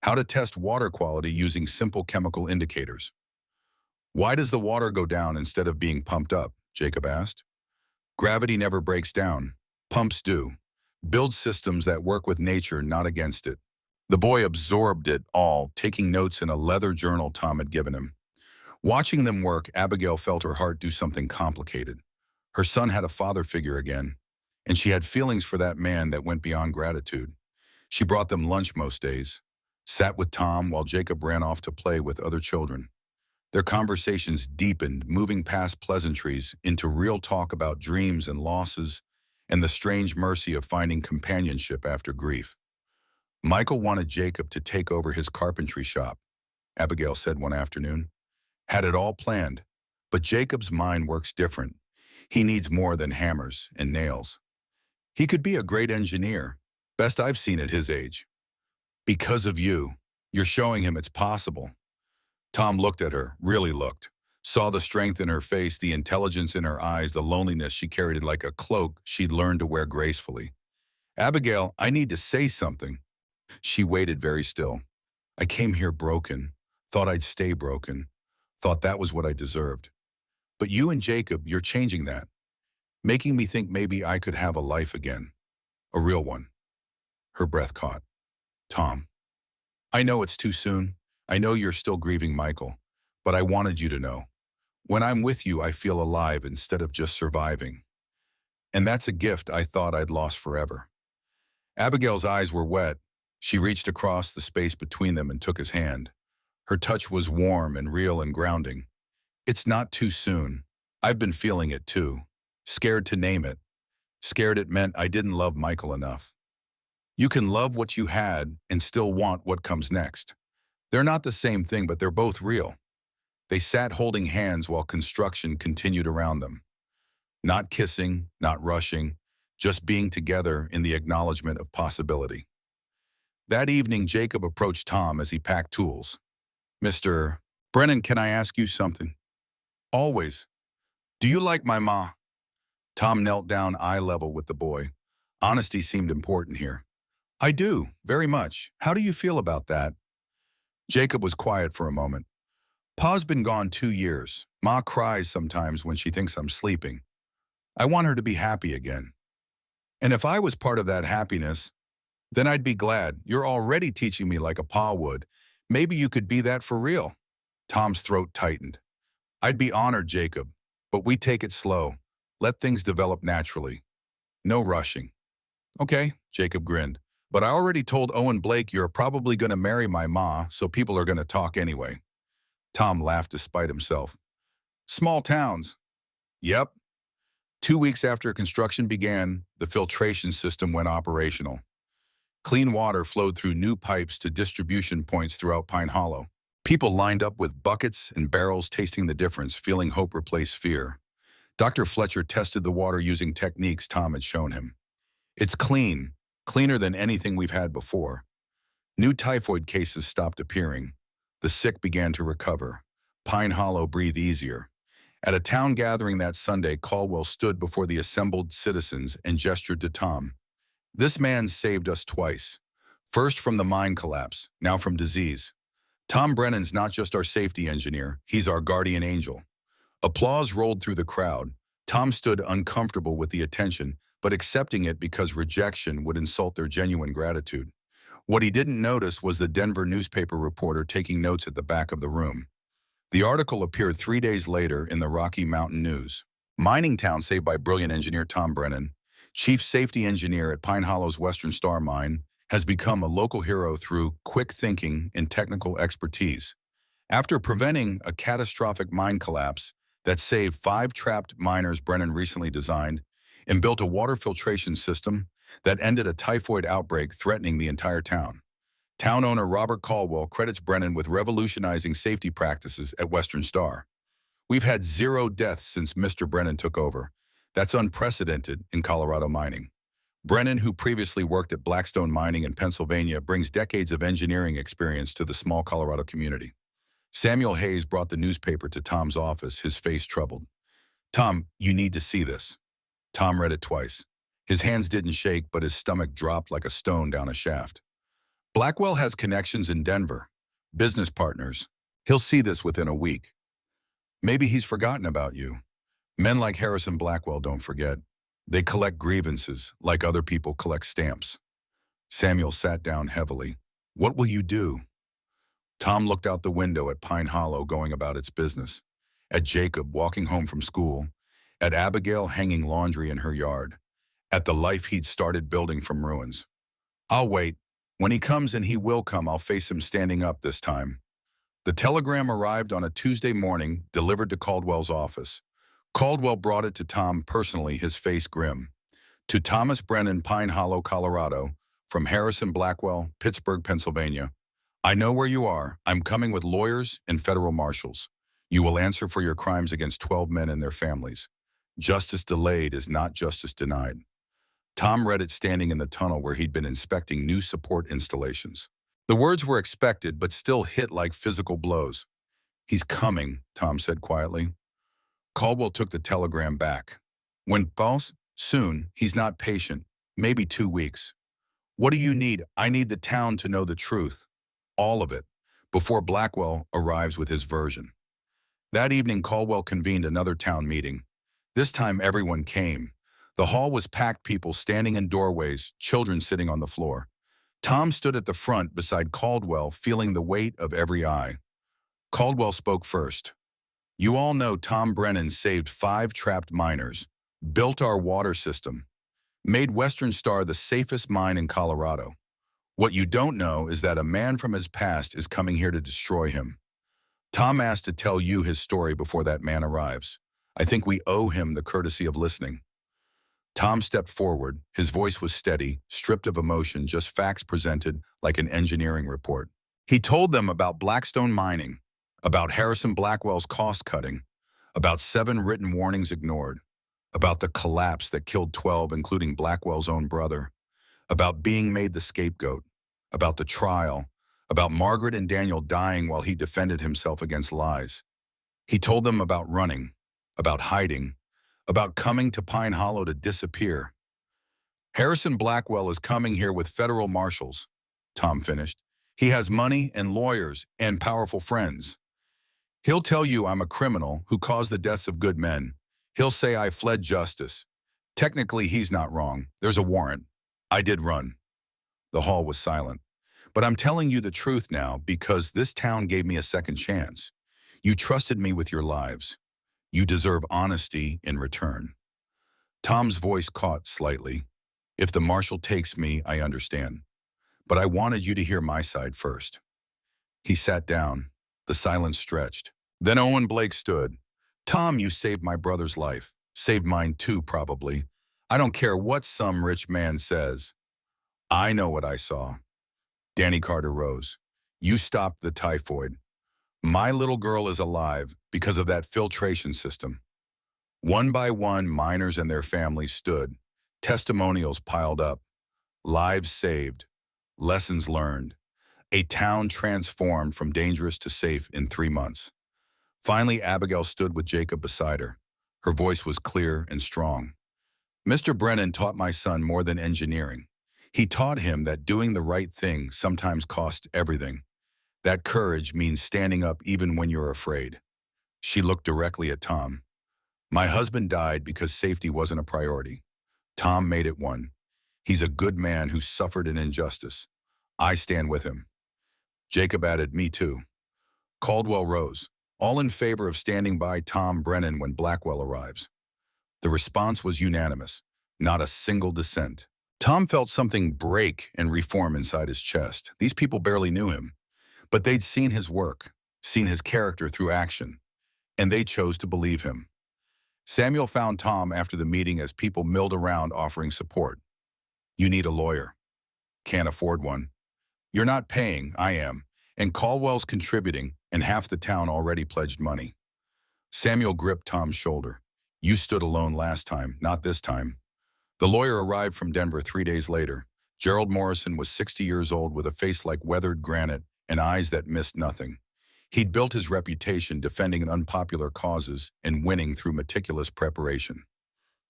how to test water quality using simple chemical indicators. Why does the water go down instead of being pumped up? Jacob asked. Gravity never breaks down. Pumps do. Build systems that work with nature, not against it. The boy absorbed it all, taking notes in a leather journal Tom had given him. Watching them work, Abigail felt her heart do something complicated. Her son had a father figure again, and she had feelings for that man that went beyond gratitude. She brought them lunch most days, sat with Tom while Jacob ran off to play with other children. Their conversations deepened, moving past pleasantries into real talk about dreams and losses and the strange mercy of finding companionship after grief. Michael wanted Jacob to take over his carpentry shop, Abigail said one afternoon. Had it all planned, but Jacob's mind works different. He needs more than hammers and nails. He could be a great engineer, best I've seen at his age. Because of you, you're showing him it's possible. Tom looked at her, really looked. Saw the strength in her face, the intelligence in her eyes, the loneliness she carried like a cloak she'd learned to wear gracefully. Abigail, I need to say something. She waited very still. I came here broken, thought I'd stay broken, thought that was what I deserved. But you and Jacob, you're changing that, making me think maybe I could have a life again, a real one. Her breath caught. Tom. I know it's too soon. I know you're still grieving Michael, but I wanted you to know. When I'm with you, I feel alive instead of just surviving. And that's a gift I thought I'd lost forever. Abigail's eyes were wet. She reached across the space between them and took his hand. Her touch was warm and real and grounding. It's not too soon. I've been feeling it too. Scared to name it. Scared it meant I didn't love Michael enough. You can love what you had and still want what comes next. They're not the same thing, but they're both real. They sat holding hands while construction continued around them. Not kissing, not rushing, just being together in the acknowledgement of possibility. That evening, Jacob approached Tom as he packed tools. Mr. Brennan, can I ask you something? Always. Do you like my ma? Tom knelt down eye level with the boy. Honesty seemed important here. I do, very much. How do you feel about that? Jacob was quiet for a moment. Pa's been gone 2 years. Ma cries sometimes when she thinks I'm sleeping. I want her to be happy again. And if I was part of that happiness, then I'd be glad. You're already teaching me like a pa would. Maybe you could be that for real. Tom's throat tightened. I'd be honored, Jacob, but we take it slow. Let things develop naturally. No rushing. Okay, Jacob grinned. But I already told Owen Blake you're probably going to marry my ma, so people are going to talk anyway. Tom laughed despite himself. Small towns. Yep. 2 weeks after construction began, the filtration system went operational. Clean water flowed through new pipes to distribution points throughout Pine Hollow. People lined up with buckets and barrels, tasting the difference, feeling hope replace fear. Dr. Fletcher tested the water using techniques Tom had shown him. It's clean, cleaner than anything we've had before. New typhoid cases stopped appearing. The sick began to recover. Pine Hollow breathed easier. At a town gathering that Sunday, Caldwell stood before the assembled citizens and gestured to Tom. This man saved us twice. First from the mine collapse, now from disease. Tom Brennan's not just our safety engineer, he's our guardian angel. Applause rolled through the crowd. Tom stood uncomfortable with the attention, but accepting it because rejection would insult their genuine gratitude. What he didn't notice was the Denver newspaper reporter taking notes at the back of the room. The article appeared 3 days later in the Rocky Mountain News. Mining town saved by brilliant engineer Tom Brennan, chief safety engineer at Pine Hollow's Western Star Mine, has become a local hero through quick thinking and technical expertise. After preventing a catastrophic mine collapse that saved 5 trapped miners, Brennan recently designed and built a water filtration system that ended a typhoid outbreak threatening the entire town. Town owner Robert Caldwell credits Brennan with revolutionizing safety practices at Western Star. We've had 0 deaths since Mr. Brennan took over. That's unprecedented in Colorado mining. Brennan, who previously worked at Blackstone Mining in Pennsylvania, brings decades of engineering experience to the small Colorado community. Samuel Hayes brought the newspaper to Tom's office, his face troubled. Tom, you need to see this. Tom read it twice. His hands didn't shake, but his stomach dropped like a stone down a shaft. Blackwell has connections in Denver, business partners. He'll see this within a week. Maybe he's forgotten about you. Men like Harrison Blackwell don't forget. They collect grievances like other people collect stamps. Samuel sat down heavily. What will you do? Tom looked out the window at Pine Hollow going about its business, at Jacob walking home from school, at Abigail hanging laundry in her yard, at the life he'd started building from ruins. I'll wait. When he comes, and he will come, I'll face him standing up this time. The telegram arrived on a Tuesday morning, delivered to Caldwell's office. Caldwell brought it to Tom personally, his face grim. To Thomas Brennan, Pine Hollow, Colorado, from Harrison Blackwell, Pittsburgh, Pennsylvania. I know where you are. I'm coming with lawyers and federal marshals. You will answer for your crimes against 12 men and their families. Justice delayed is not justice denied. Tom read it standing in the tunnel where he'd been inspecting new support installations. The words were expected, but still hit like physical blows. He's coming, Tom said quietly. Caldwell took the telegram back. When boss? Soon. He's not patient. Maybe 2 weeks. What do you need? I need the town to know the truth. All of it, before Blackwell arrives with his version. That evening, Caldwell convened another town meeting. This time, everyone came. The hall was packed, people standing in doorways, children sitting on the floor. Tom stood at the front beside Caldwell, feeling the weight of every eye. Caldwell spoke first. You all know Tom Brennan saved 5 trapped miners, built our water system, made Western Star the safest mine in Colorado. What you don't know is that a man from his past is coming here to destroy him. Tom asked to tell you his story before that man arrives. I think we owe him the courtesy of listening. Tom stepped forward. His voice was steady, stripped of emotion, just facts presented like an engineering report. He told them about Blackstone mining, about Harrison Blackwell's cost cutting, about 7 written warnings ignored, about the collapse that killed 12, including Blackwell's own brother, about being made the scapegoat, about the trial, about Margaret and Daniel dying while he defended himself against lies. He told them about running, about hiding, about coming to Pine Hollow to disappear. Harrison Blackwell is coming here with federal marshals, Tom finished. He has money and lawyers and powerful friends. He'll tell you I'm a criminal who caused the deaths of good men. He'll say I fled justice. Technically, he's not wrong. There's a warrant. I did run. The hall was silent. But I'm telling you the truth now because this town gave me a second chance. You trusted me with your lives. You deserve honesty in return. Tom's voice caught slightly. If the marshal takes me, I understand. But I wanted you to hear my side first. He sat down. The silence stretched. Then Owen Blake stood. Tom, you saved my brother's life. Saved mine too, probably. I don't care what some rich man says. I know what I saw. Danny Carter rose. You stopped the typhoid. My little girl is alive because of that filtration system. One by one, miners and their families stood. Testimonials piled up. Lives saved. Lessons learned. A town transformed from dangerous to safe in 3 months. Finally, Abigail stood with Jacob beside her. Her voice was clear and strong. Mr. Brennan taught my son more than engineering. He taught him that doing the right thing sometimes costs everything. That courage means standing up even when you're afraid. She looked directly at Tom. My husband died because safety wasn't a priority. Tom made it one. He's a good man who suffered an injustice. I stand with him. Jacob added, me too. Caldwell rose, all in favor of standing by Tom Brennan when Blackwell arrives. The response was unanimous, not a single dissent. Tom felt something break and reform inside his chest. These people barely knew him, but they'd seen his work, seen his character through action, and they chose to believe him. Samuel found Tom after the meeting as people milled around offering support. You need a lawyer. Can't afford one. You're not paying, I am, and Caldwell's contributing, and half the town already pledged money. Samuel gripped Tom's shoulder. You stood alone last time, not this time. The lawyer arrived from Denver 3 days later. Gerald Morrison was 60 years old with a face like weathered granite and eyes that missed nothing. He'd built his reputation defending unpopular causes and winning through meticulous preparation.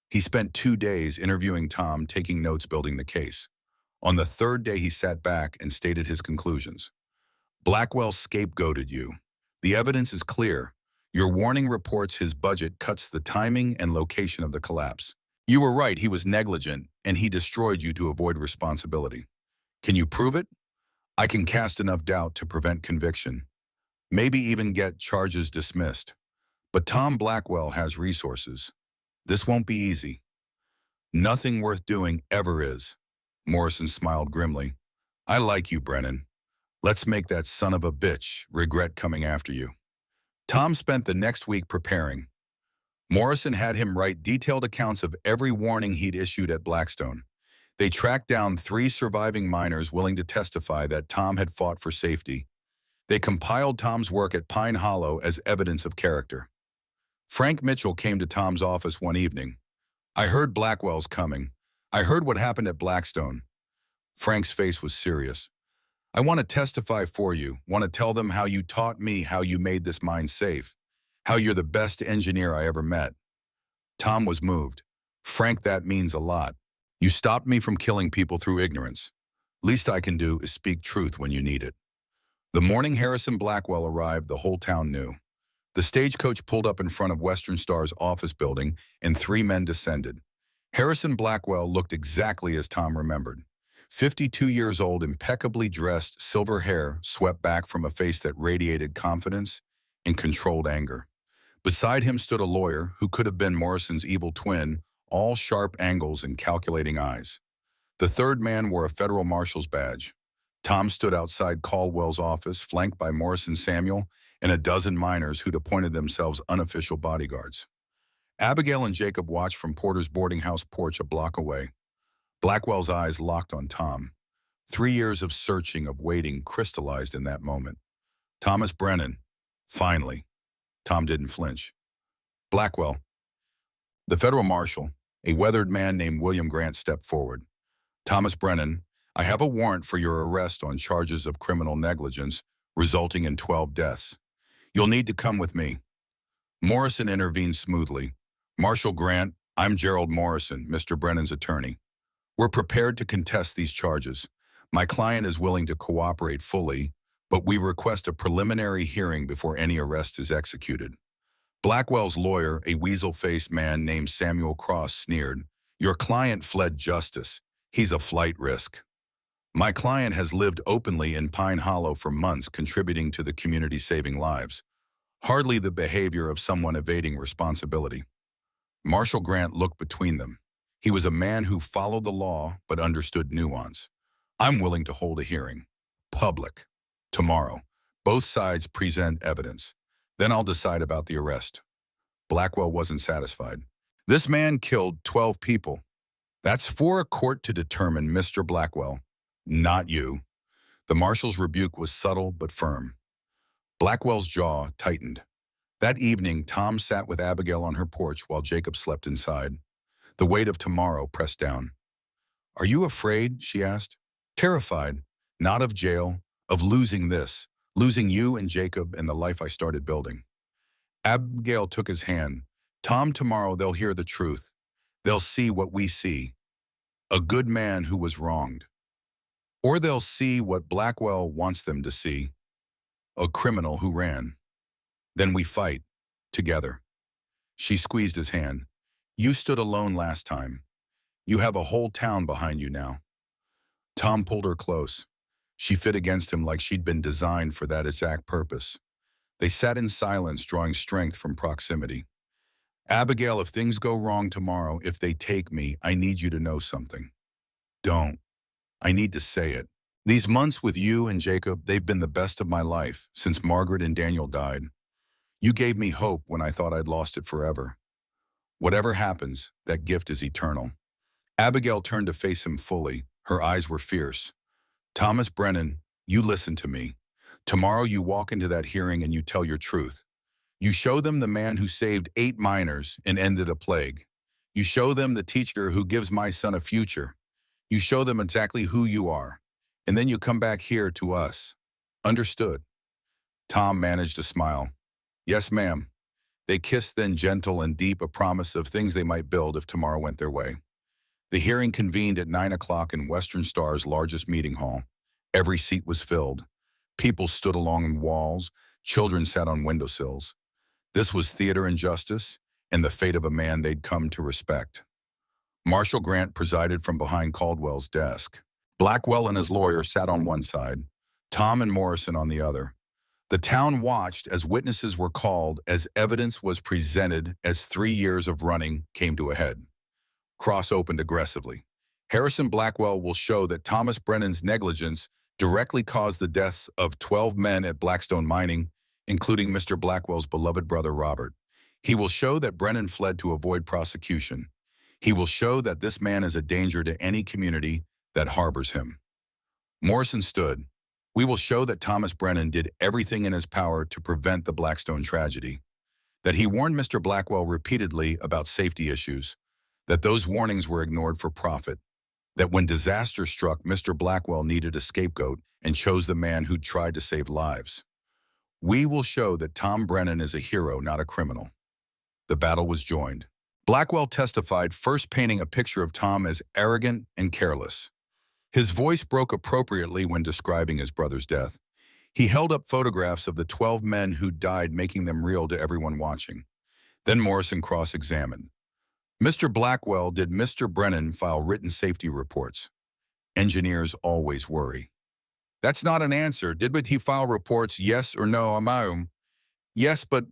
He spent 2 days interviewing Tom, taking notes, building the case. On the 3rd day, he sat back and stated his conclusions. Blackwell scapegoated you. The evidence is clear. Your warning reports his budget cuts the timing and location of the collapse. You were right, he was negligent, and he destroyed you to avoid responsibility. Can you prove it? I can cast enough doubt to prevent conviction. Maybe even get charges dismissed. But Tom Blackwell has resources. This won't be easy. Nothing worth doing ever is. Morrison smiled grimly. I like you, Brennan. Let's make that son of a bitch regret coming after you. Tom spent the next week preparing. Morrison had him write detailed accounts of every warning he'd issued at Blackstone. They tracked down 3 surviving miners willing to testify that Tom had fought for safety. They compiled Tom's work at Pine Hollow as evidence of character. Frank Mitchell came to Tom's office one evening. I heard Blackwell's coming. I heard what happened at Blackstone. Frank's face was serious. I want to testify for you, want to tell them how you taught me how you made this mine safe, how you're the best engineer I ever met. Tom was moved. Frank, that means a lot. You stopped me from killing people through ignorance. Least I can do is speak truth when you need it. The morning Harrison Blackwell arrived, the whole town knew. The stagecoach pulled up in front of Western Star's office building, and 3 men descended. Harrison Blackwell looked exactly as Tom remembered. 52 years old, impeccably dressed, silver hair swept back from a face that radiated confidence and controlled anger. Beside him stood a lawyer who could have been Morrison's evil twin, all sharp angles and calculating eyes. The third man wore a federal marshal's badge. Tom stood outside Caldwell's office, flanked by Morrison Samuel and a dozen miners who'd appointed themselves unofficial bodyguards. Abigail and Jacob watched from Porter's boarding house porch a block away. Blackwell's eyes locked on Tom. 3 years of searching, of waiting, crystallized in that moment. Thomas Brennan. Finally. Tom didn't flinch. Blackwell. The federal marshal, a weathered man named William Grant, stepped forward. Thomas Brennan, I have a warrant for your arrest on charges of criminal negligence, resulting in 12 deaths. You'll need to come with me. Morrison intervened smoothly. Marshal Grant, I'm Gerald Morrison, Mr. Brennan's attorney. We're prepared to contest these charges. My client is willing to cooperate fully, but we request a preliminary hearing before any arrest is executed. Blackwell's lawyer, a weasel-faced man named Samuel Cross, sneered, Your client fled justice. He's a flight risk. My client has lived openly in Pine Hollow for months, contributing to the community, saving lives. Hardly the behavior of someone evading responsibility. Marshal Grant looked between them. He was a man who followed the law but understood nuance. I'm willing to hold a hearing. Public. Tomorrow. Both sides present evidence. Then I'll decide about the arrest. Blackwell wasn't satisfied. This man killed 12 people. That's for a court to determine, Mr. Blackwell. Not you. The marshal's rebuke was subtle but firm. Blackwell's jaw tightened. That evening, Tom sat with Abigail on her porch while Jacob slept inside. The weight of tomorrow pressed down. Are you afraid? She asked. Terrified. Not of jail, of losing this, losing you and Jacob and the life I started building. Abigail took his hand. Tom, tomorrow they'll hear the truth. They'll see what we see. A good man who was wronged. Or they'll see what Blackwell wants them to see. A criminal who ran. Then we fight. Together. She squeezed his hand. You stood alone last time. You have a whole town behind you now. Tom pulled her close. She fit against him like she'd been designed for that exact purpose. They sat in silence, drawing strength from proximity. Abigail, if things go wrong tomorrow, if they take me, I need you to know something. Don't. I need to say it. These months with you and Jacob, they've been the best of my life since Margaret and Daniel died. You gave me hope when I thought I'd lost it forever. Whatever happens, that gift is eternal. Abigail turned to face him fully. Her eyes were fierce. Thomas Brennan, you listen to me. Tomorrow you walk into that hearing and you tell your truth. You show them the man who saved 8 miners and ended a plague. You show them the teacher who gives my son a future. You show them exactly who you are. And then you come back here to us. Understood? Tom managed a smile. Yes, ma'am. They kissed, then gentle and deep, a promise of things they might build if tomorrow went their way. The hearing convened at 9 o'clock in Western Star's largest meeting hall. Every seat was filled. People stood along walls. Children sat on windowsills. This was theater and justice, and the fate of a man they'd come to respect. Marshal Grant presided from behind Caldwell's desk. Blackwell and his lawyer sat on one side, Tom and Morrison on the other. The town watched as witnesses were called, as evidence was presented, as 3 years of running came to a head. Cross opened aggressively. Harrison Blackwell will show that Thomas Brennan's negligence directly caused the deaths of 12 men at Blackstone Mining, including Mr. Blackwell's beloved brother Robert. He will show that Brennan fled to avoid prosecution. He will show that this man is a danger to any community that harbors him. Morrison stood. We will show that Thomas Brennan did everything in his power to prevent the Blackstone tragedy, that he warned Mr. Blackwell repeatedly about safety issues, that those warnings were ignored for profit, that when disaster struck, Mr. Blackwell needed a scapegoat and chose the man who'd tried to save lives. We will show that Tom Brennan is a hero, not a criminal. The battle was joined. Blackwell testified, first painting a picture of Tom as arrogant and careless. His voice broke appropriately when describing his brother's death. He held up photographs of the 12 men who died, making them real to everyone watching. Then Morrison cross-examined. Mr. Blackwell, did Mr. Brennan file written safety reports? Engineers always worry. That's not an answer. Did he file reports, yes or no? Yes, but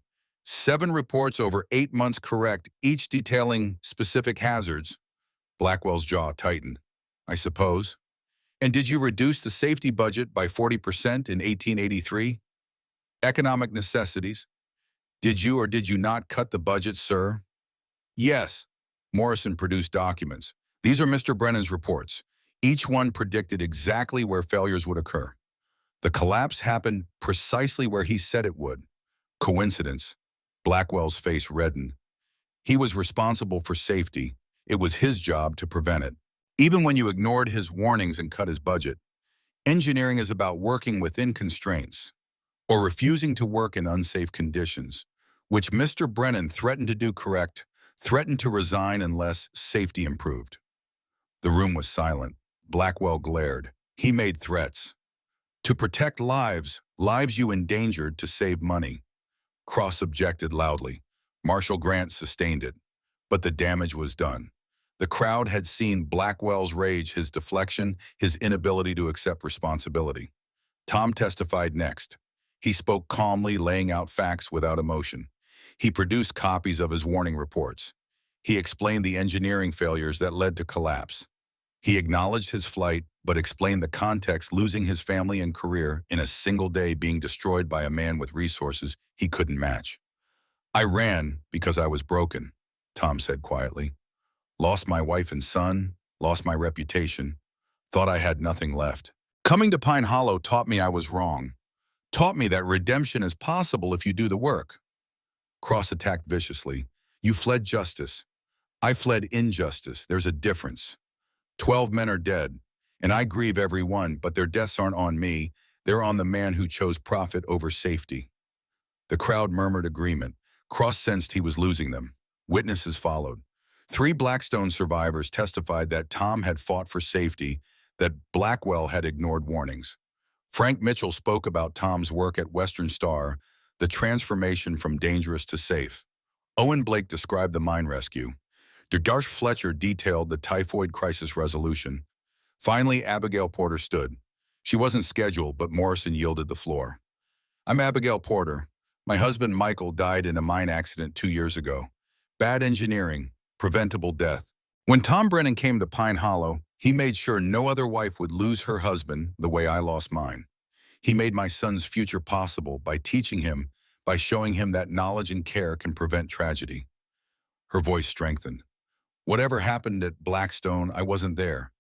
7 reports over 8 months correct, each detailing specific hazards. Blackwell's jaw tightened. I suppose. And did you reduce the safety budget by 40% in 1883? Economic necessities. Did you or did you not cut the budget, sir? Yes. Morrison produced documents. These are Mr. Brennan's reports. Each one predicted exactly where failures would occur. The collapse happened precisely where he said it would. Coincidence? Blackwell's face reddened. He was responsible for safety. It was his job to prevent it. Even when you ignored his warnings and cut his budget, engineering is about working within constraints or refusing to work in unsafe conditions, which Mr. Brennan threatened to do correct, threatened to resign unless safety improved. The room was silent. Blackwell glared. He made threats. To protect lives, lives you endangered to save money. Cross objected loudly. Marshall Grant sustained it. But the damage was done. The crowd had seen Blackwell's rage, his deflection, his inability to accept responsibility. Tom testified next. He spoke calmly, laying out facts without emotion. He produced copies of his warning reports. He explained the engineering failures that led to collapse. He acknowledged his flight, but explained the context, losing his family and career in a single day, being destroyed by a man with resources he couldn't match. I ran because I was broken, Tom said quietly. Lost my wife and son, lost my reputation, thought I had nothing left. Coming to Pine Hollow taught me I was wrong, taught me that redemption is possible if you do the work. Cross attacked viciously. You fled justice. I fled injustice. There's a difference. 12 men are dead, and I grieve every one, but their deaths aren't on me. They're on the man who chose profit over safety. The crowd murmured agreement. Cross sensed he was losing them. Witnesses followed. 3 Blackstone survivors testified that Tom had fought for safety, that Blackwell had ignored warnings. Frank Mitchell spoke about Tom's work at Western Star, the transformation from dangerous to safe. Owen Blake described the mine rescue. Darsh Fletcher detailed the typhoid crisis resolution. Finally, Abigail Porter stood. She wasn't scheduled, but Morrison yielded the floor. I'm Abigail Porter. My husband Michael died in a mine accident 2 years ago. Bad engineering, preventable death. When Tom Brennan came to Pine Hollow, he made sure no other wife would lose her husband the way I lost mine. He made my son's future possible by teaching him, by showing him that knowledge and care can prevent tragedy. Her voice strengthened. Whatever happened at Blackstone, I wasn't there.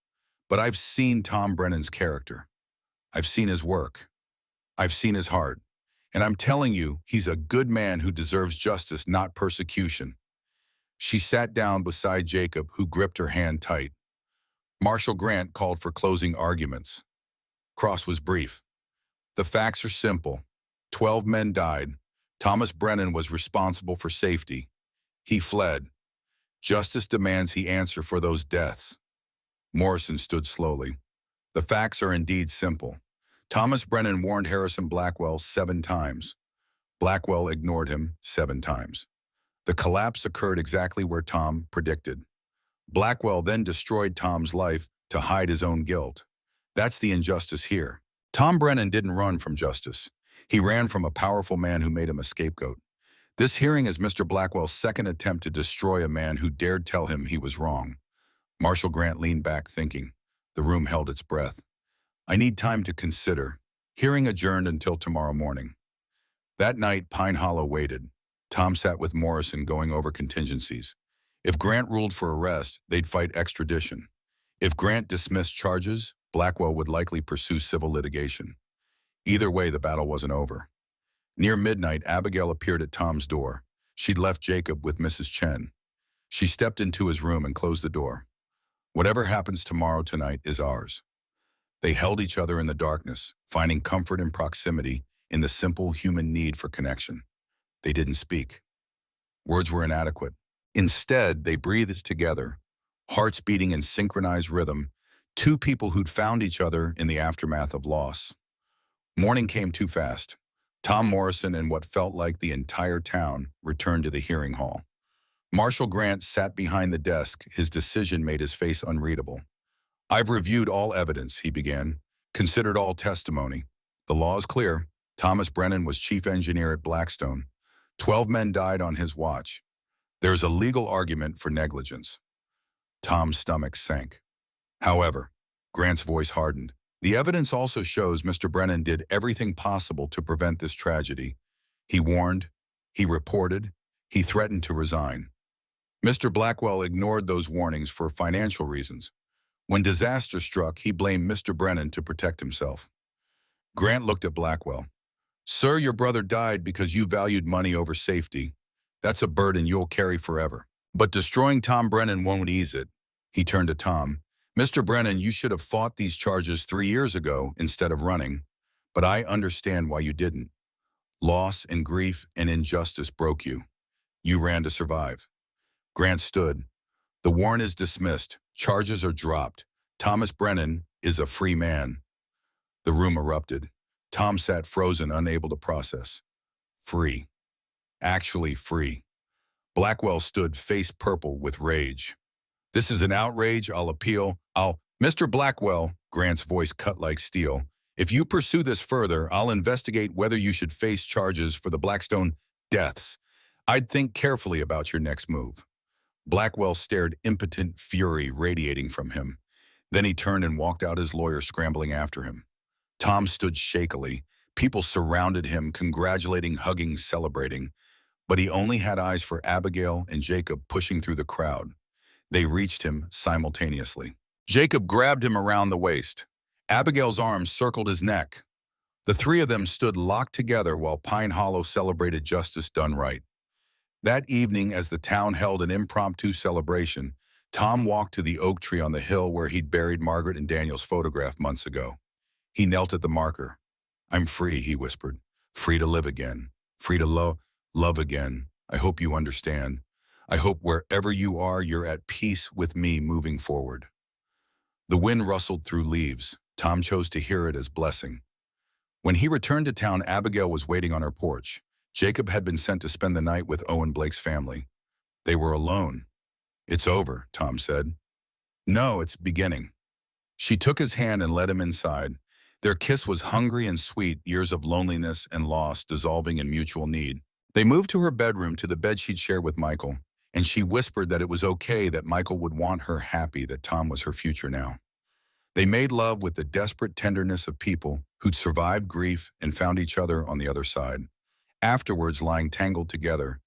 But I've seen Tom Brennan's character. I've seen his work. I've seen his heart. And I'm telling you, he's a good man who deserves justice, not persecution. She sat down beside Jacob, who gripped her hand tight. Marshall Grant called for closing arguments. Cross was brief. The facts are simple. 12 men died. Thomas Brennan was responsible for safety. He fled. Justice demands he answer for those deaths. Morrison stood slowly. The facts are indeed simple. Thomas Brennan warned Harrison Blackwell 7 times. Blackwell ignored him 7 times. The collapse occurred exactly where Tom predicted. Blackwell then destroyed Tom's life to hide his own guilt. That's the injustice here. Tom Brennan didn't run from justice. He ran from a powerful man who made him a scapegoat. This hearing is Mr. Blackwell's second attempt to destroy a man who dared tell him he was wrong. Marshall Grant leaned back, thinking. The room held its breath. I need time to consider. Hearing adjourned until tomorrow morning. That night, Pine Hollow waited. Tom sat with Morrison going over contingencies. If Grant ruled for arrest, they'd fight extradition. If Grant dismissed charges, Blackwell would likely pursue civil litigation. Either way, the battle wasn't over. Near midnight, Abigail appeared at Tom's door. She'd left Jacob with Mrs. Chen. She stepped into his room and closed the door. Whatever happens tomorrow tonight is ours. They held each other in the darkness, finding comfort in proximity, in the simple human need for connection. They didn't speak. Words were inadequate. Instead, they breathed together, hearts beating in synchronized rhythm, 2 people who'd found each other in the aftermath of loss. Morning came too fast. Tom Morrison and what felt like the entire town returned to the hearing hall. Marshall Grant sat behind the desk. His decision made his face unreadable. I've reviewed all evidence, he began, considered all testimony. The law is clear. Thomas Brennan was chief engineer at Blackstone. 12 men died on his watch. There's a legal argument for negligence. Tom's stomach sank. However, Grant's voice hardened. The evidence also shows Mr. Brennan did everything possible to prevent this tragedy. He warned, he reported, he threatened to resign. Mr. Blackwell ignored those warnings for financial reasons. When disaster struck, he blamed Mr. Brennan to protect himself. Grant looked at Blackwell. Sir, your brother died because you valued money over safety. That's a burden you'll carry forever. But destroying Tom Brennan won't ease it. He turned to Tom. Mr. Brennan, you should have fought these charges 3 years ago instead of running. But I understand why you didn't. Loss and grief and injustice broke you. You ran to survive. Grant stood. The warrant is dismissed. Charges are dropped. Thomas Brennan is a free man. The room erupted. Tom sat frozen, unable to process. Free. Actually free. Blackwell stood face purple with rage. This is an outrage. I'll appeal. Mr. Blackwell, Grant's voice cut like steel, if you pursue this further, I'll investigate whether you should face charges for the Blackstone deaths. I'd think carefully about your next move. Blackwell stared, impotent fury radiating from him. Then he turned and walked out, his lawyer scrambling after him. Tom stood shakily. People surrounded him, congratulating, hugging, celebrating. But he only had eyes for Abigail and Jacob pushing through the crowd. They reached him simultaneously. Jacob grabbed him around the waist. Abigail's arms circled his neck. The three of them stood locked together while Pine Hollow celebrated justice done right. That evening, as the town held an impromptu celebration, Tom walked to the oak tree on the hill where he'd buried Margaret and Daniel's photograph months ago. He knelt at the marker. I'm free, he whispered. Free to live again. Free to love again. I hope you understand. I hope wherever you are, you're at peace with me moving forward. The wind rustled through leaves. Tom chose to hear it as blessing. When he returned to town, Abigail was waiting on her porch. Jacob had been sent to spend the night with Owen Blake's family. They were alone. It's over, Tom said. No, it's beginning. She took his hand and led him inside. Their kiss was hungry and sweet, years of loneliness and loss dissolving in mutual need. They moved to her bedroom, to the bed she'd shared with Michael, and she whispered that it was okay, that Michael would want her happy, that Tom was her future now. They made love with the desperate tenderness of people who'd survived grief and found each other on the other side. Afterwards, lying tangled together,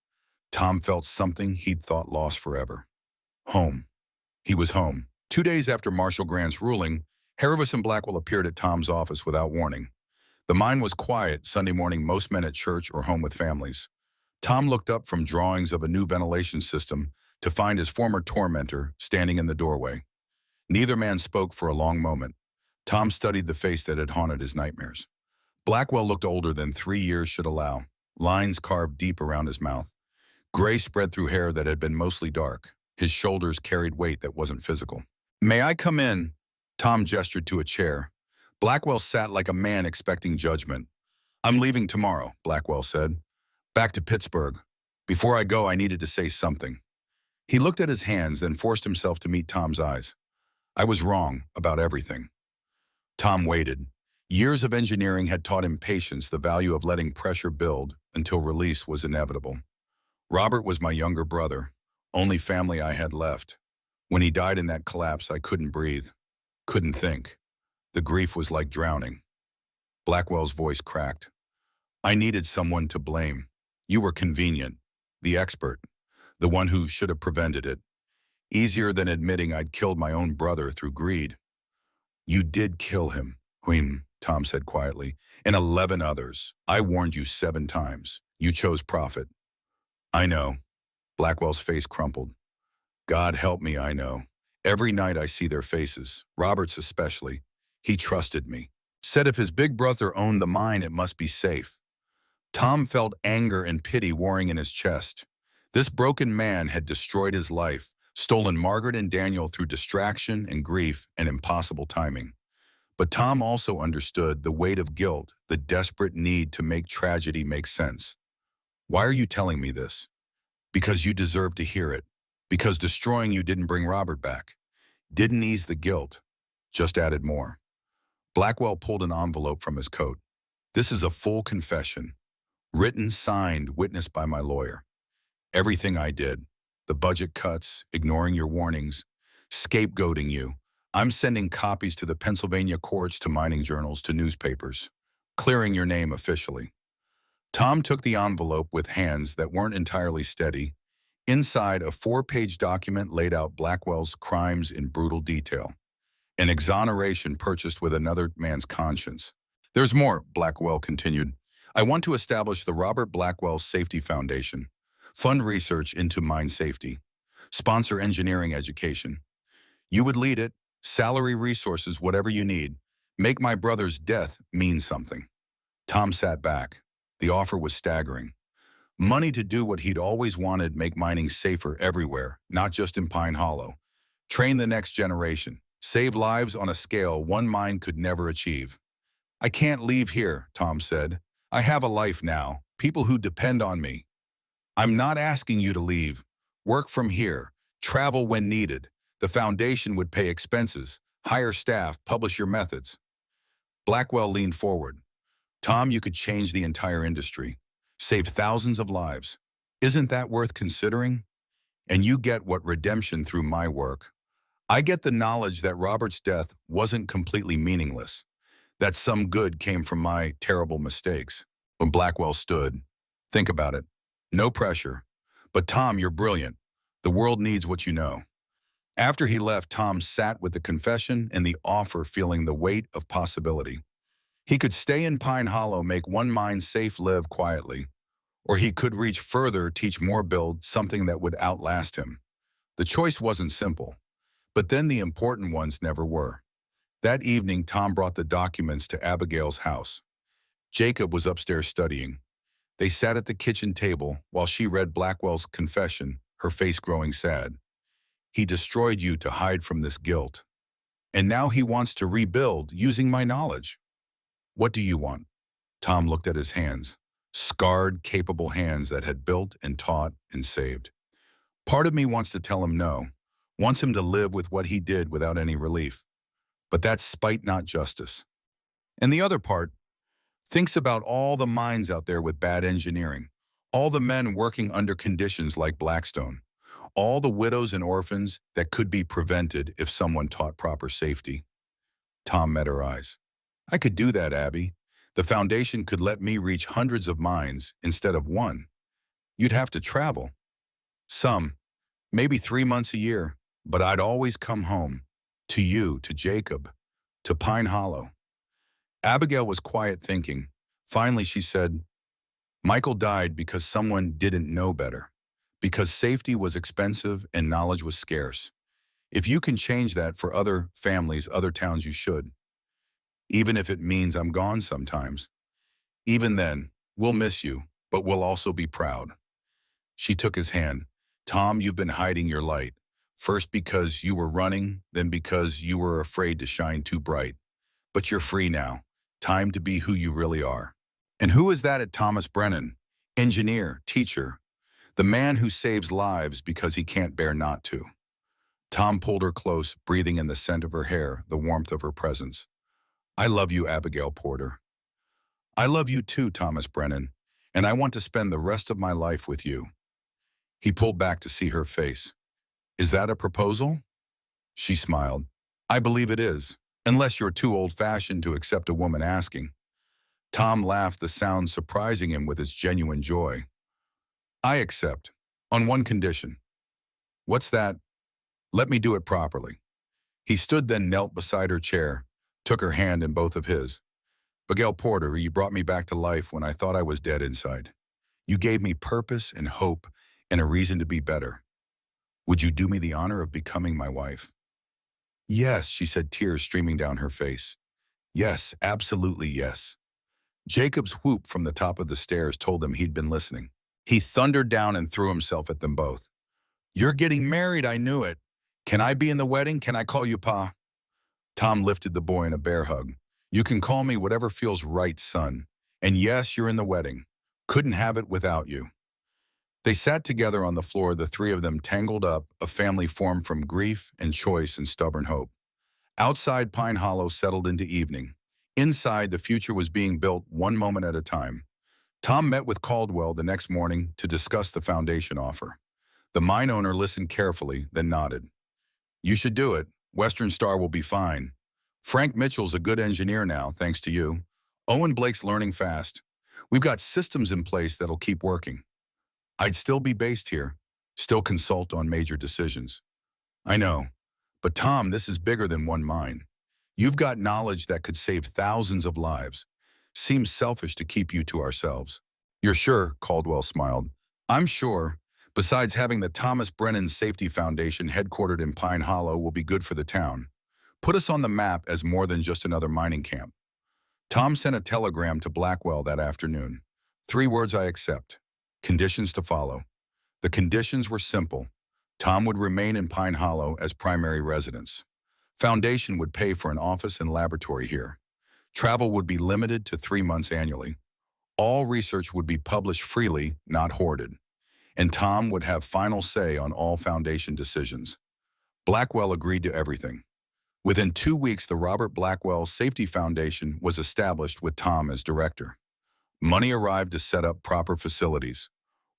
Tom felt something he'd thought lost forever. Home. He was home. 2 days after Marshall Grant's ruling, Harris and Blackwell appeared at Tom's office without warning. The mine was quiet. Sunday morning, most men at church or home with families. Tom looked up from drawings of a new ventilation system to find his former tormentor standing in the doorway. Neither man spoke for a long moment. Tom studied the face that had haunted his nightmares. Blackwell looked older than 3 years should allow, lines carved deep around his mouth. Gray spread through hair that had been mostly dark. His shoulders carried weight that wasn't physical. May I come in? Tom gestured to a chair. Blackwell sat like a man expecting judgment. I'm leaving tomorrow, Blackwell said. Back to Pittsburgh. Before I go, I needed to say something. He looked at his hands, then forced himself to meet Tom's eyes. I was wrong about everything. Tom waited. Years of engineering had taught him patience, the value of letting pressure build until release was inevitable. Robert was my younger brother, only family I had left. When he died in that collapse, I couldn't breathe, couldn't think. The grief was like drowning. Blackwell's voice cracked. I needed someone to blame. You were convenient, the expert, the one who should have prevented it. Easier than admitting I'd killed my own brother through greed. You did kill him, Tom said quietly, and 11 others. I warned you 7 times. You chose profit. I know. Blackwell's face crumpled. God help me, I know. Every night I see their faces, Robert's especially. He trusted me. Said if his big brother owned the mine, it must be safe. Tom felt anger and pity warring in his chest. This broken man had destroyed his life, stolen Margaret and Daniel through distraction and grief and impossible timing. But Tom also understood the weight of guilt, the desperate need to make tragedy make sense. Why are you telling me this? Because you deserve to hear it. Because destroying you didn't bring Robert back. Didn't ease the guilt. just added more. Blackwell pulled an envelope from his coat. This is a full confession. Written, signed, witnessed by my lawyer. Everything I did. The budget cuts, ignoring your warnings, scapegoating you. I'm sending copies to the Pennsylvania courts, to mining journals, to newspapers. Clearing your name officially. Tom took the envelope with hands that weren't entirely steady. Inside, a 4-page document laid out Blackwell's crimes in brutal detail. An exoneration purchased with another man's conscience. There's more, Blackwell continued. I want to establish the Robert Blackwell Safety Foundation. Fund research into mine safety. Sponsor engineering education. You would lead it. Salary, resources, whatever you need. Make my brother's death mean something. Tom sat back. The offer was staggering. Money to do what he'd always wanted, make mining safer everywhere, not just in Pine Hollow. Train the next generation. Save lives on a scale one mine could never achieve. I can't leave here, Tom said. I have a life now, people who depend on me. I'm not asking you to leave. Work from here. Travel when needed. The foundation would pay expenses, hire staff, publish your methods. Blackwell leaned forward. Tom, you could change the entire industry. Save thousands of lives. Isn't that worth considering? And you get what redemption through my work. I get the knowledge that Robert's death wasn't completely meaningless, that some good came from my terrible mistakes. When Blackwell stood, think about it. No pressure. But Tom, you're brilliant. The world needs what you know. After he left, Tom sat with the confession and the offer, feeling the weight of possibility. He could stay in Pine Hollow, make one mine safe, live quietly. Or he could reach further, teach more, build something that would outlast him. The choice wasn't simple, but then the important ones never were. That evening, Tom brought the documents to Abigail's house. Jacob was upstairs studying. They sat at the kitchen table while she read Blackwell's confession, her face growing sad. He destroyed you to hide from this guilt. And now he wants to rebuild using my knowledge. What do you want? Tom looked at his hands. Scarred, capable hands that had built and taught and saved. Part of me wants to tell him no, wants him to live with what he did without any relief. But that's spite, not justice. And the other part thinks about all the mines out there with bad engineering, all the men working under conditions like Blackstone, all the widows and orphans that could be prevented if someone taught proper safety. Tom met her eyes. I could do that, Abby. The foundation could let me reach hundreds of mines instead of one. You'd have to travel. Some, maybe 3 months a year, but I'd always come home. To you, to Jacob, to Pine Hollow. Abigail was quiet, thinking. Finally, she said, Michael died because someone didn't know better, because safety was expensive and knowledge was scarce. If you can change that for other families, other towns, you should. Even if it means I'm gone sometimes. Even then, we'll miss you, but we'll also be proud. She took his hand. Tom, you've been hiding your light. First because you were running, then because you were afraid to shine too bright. But you're free now. Time to be who you really are. And who is that at Thomas Brennan? Engineer, teacher, the man who saves lives because he can't bear not to. Tom pulled her close, breathing in the scent of her hair, the warmth of her presence. I love you, Abigail Porter. I love you too, Thomas Brennan, and I want to spend the rest of my life with you. He pulled back to see her face. Is that a proposal? She smiled. I believe it is, unless you're too old-fashioned to accept a woman asking. Tom laughed, the sound surprising him with its genuine joy. I accept, on one condition. What's that? Let me do it properly. He stood, then knelt beside her chair, took her hand in both of his. Abigail Porter, you brought me back to life when I thought I was dead inside. You gave me purpose and hope and a reason to be better. Would you do me the honor of becoming my wife? Yes, she said, tears streaming down her face. Yes, absolutely yes. Jacob's whoop from the top of the stairs told them he'd been listening. He thundered down and threw himself at them both. You're getting married, I knew it. Can I be in the wedding? Can I call you Pa? Tom lifted the boy in a bear hug. You can call me whatever feels right, son. And yes, you're in the wedding. Couldn't have it without you. They sat together on the floor, the three of them tangled up, a family formed from grief and choice and stubborn hope. Outside, Pine Hollow settled into evening. Inside, the future was being built one moment at a time. Tom met with Caldwell the next morning to discuss the foundation offer. The mine owner listened carefully, then nodded. You should do it. Western Star will be fine. Frank Mitchell's a good engineer now, thanks to you. Owen Blake's learning fast. We've got systems in place that'll keep working. I'd still be based here, still consult on major decisions. I know. But Tom, this is bigger than one mine. You've got knowledge that could save thousands of lives. Seems selfish to keep you to ourselves. You're sure? Caldwell smiled. I'm sure. Besides, having the Thomas Brennan Safety Foundation headquartered in Pine Hollow will be good for the town. Put us on the map as more than just another mining camp. Tom sent a telegram to Blackwell that afternoon. 3 words I accept. Conditions to follow. The conditions were simple. Tom would remain in Pine Hollow as primary residence. Foundation would pay for an office and laboratory here. Travel would be limited to 3 months annually. All research would be published freely, not hoarded. And Tom would have final say on all Foundation decisions. Blackwell agreed to everything. Within 2 weeks, the Robert Blackwell Safety Foundation was established with Tom as director. Money arrived to set up proper facilities.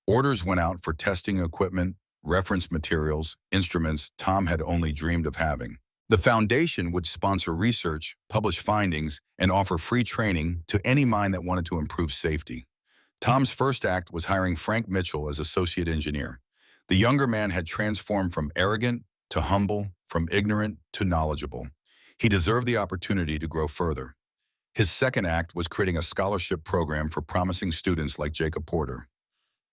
Orders went out for testing equipment, reference materials, instruments Tom had only dreamed of having. The foundation would sponsor research, publish findings, and offer free training to any mine that wanted to improve safety. Tom's first act was hiring Frank Mitchell as associate engineer. The younger man had transformed from arrogant to humble, from ignorant to knowledgeable. He deserved the opportunity to grow further. His second act was creating a scholarship program for promising students like Jacob Porter.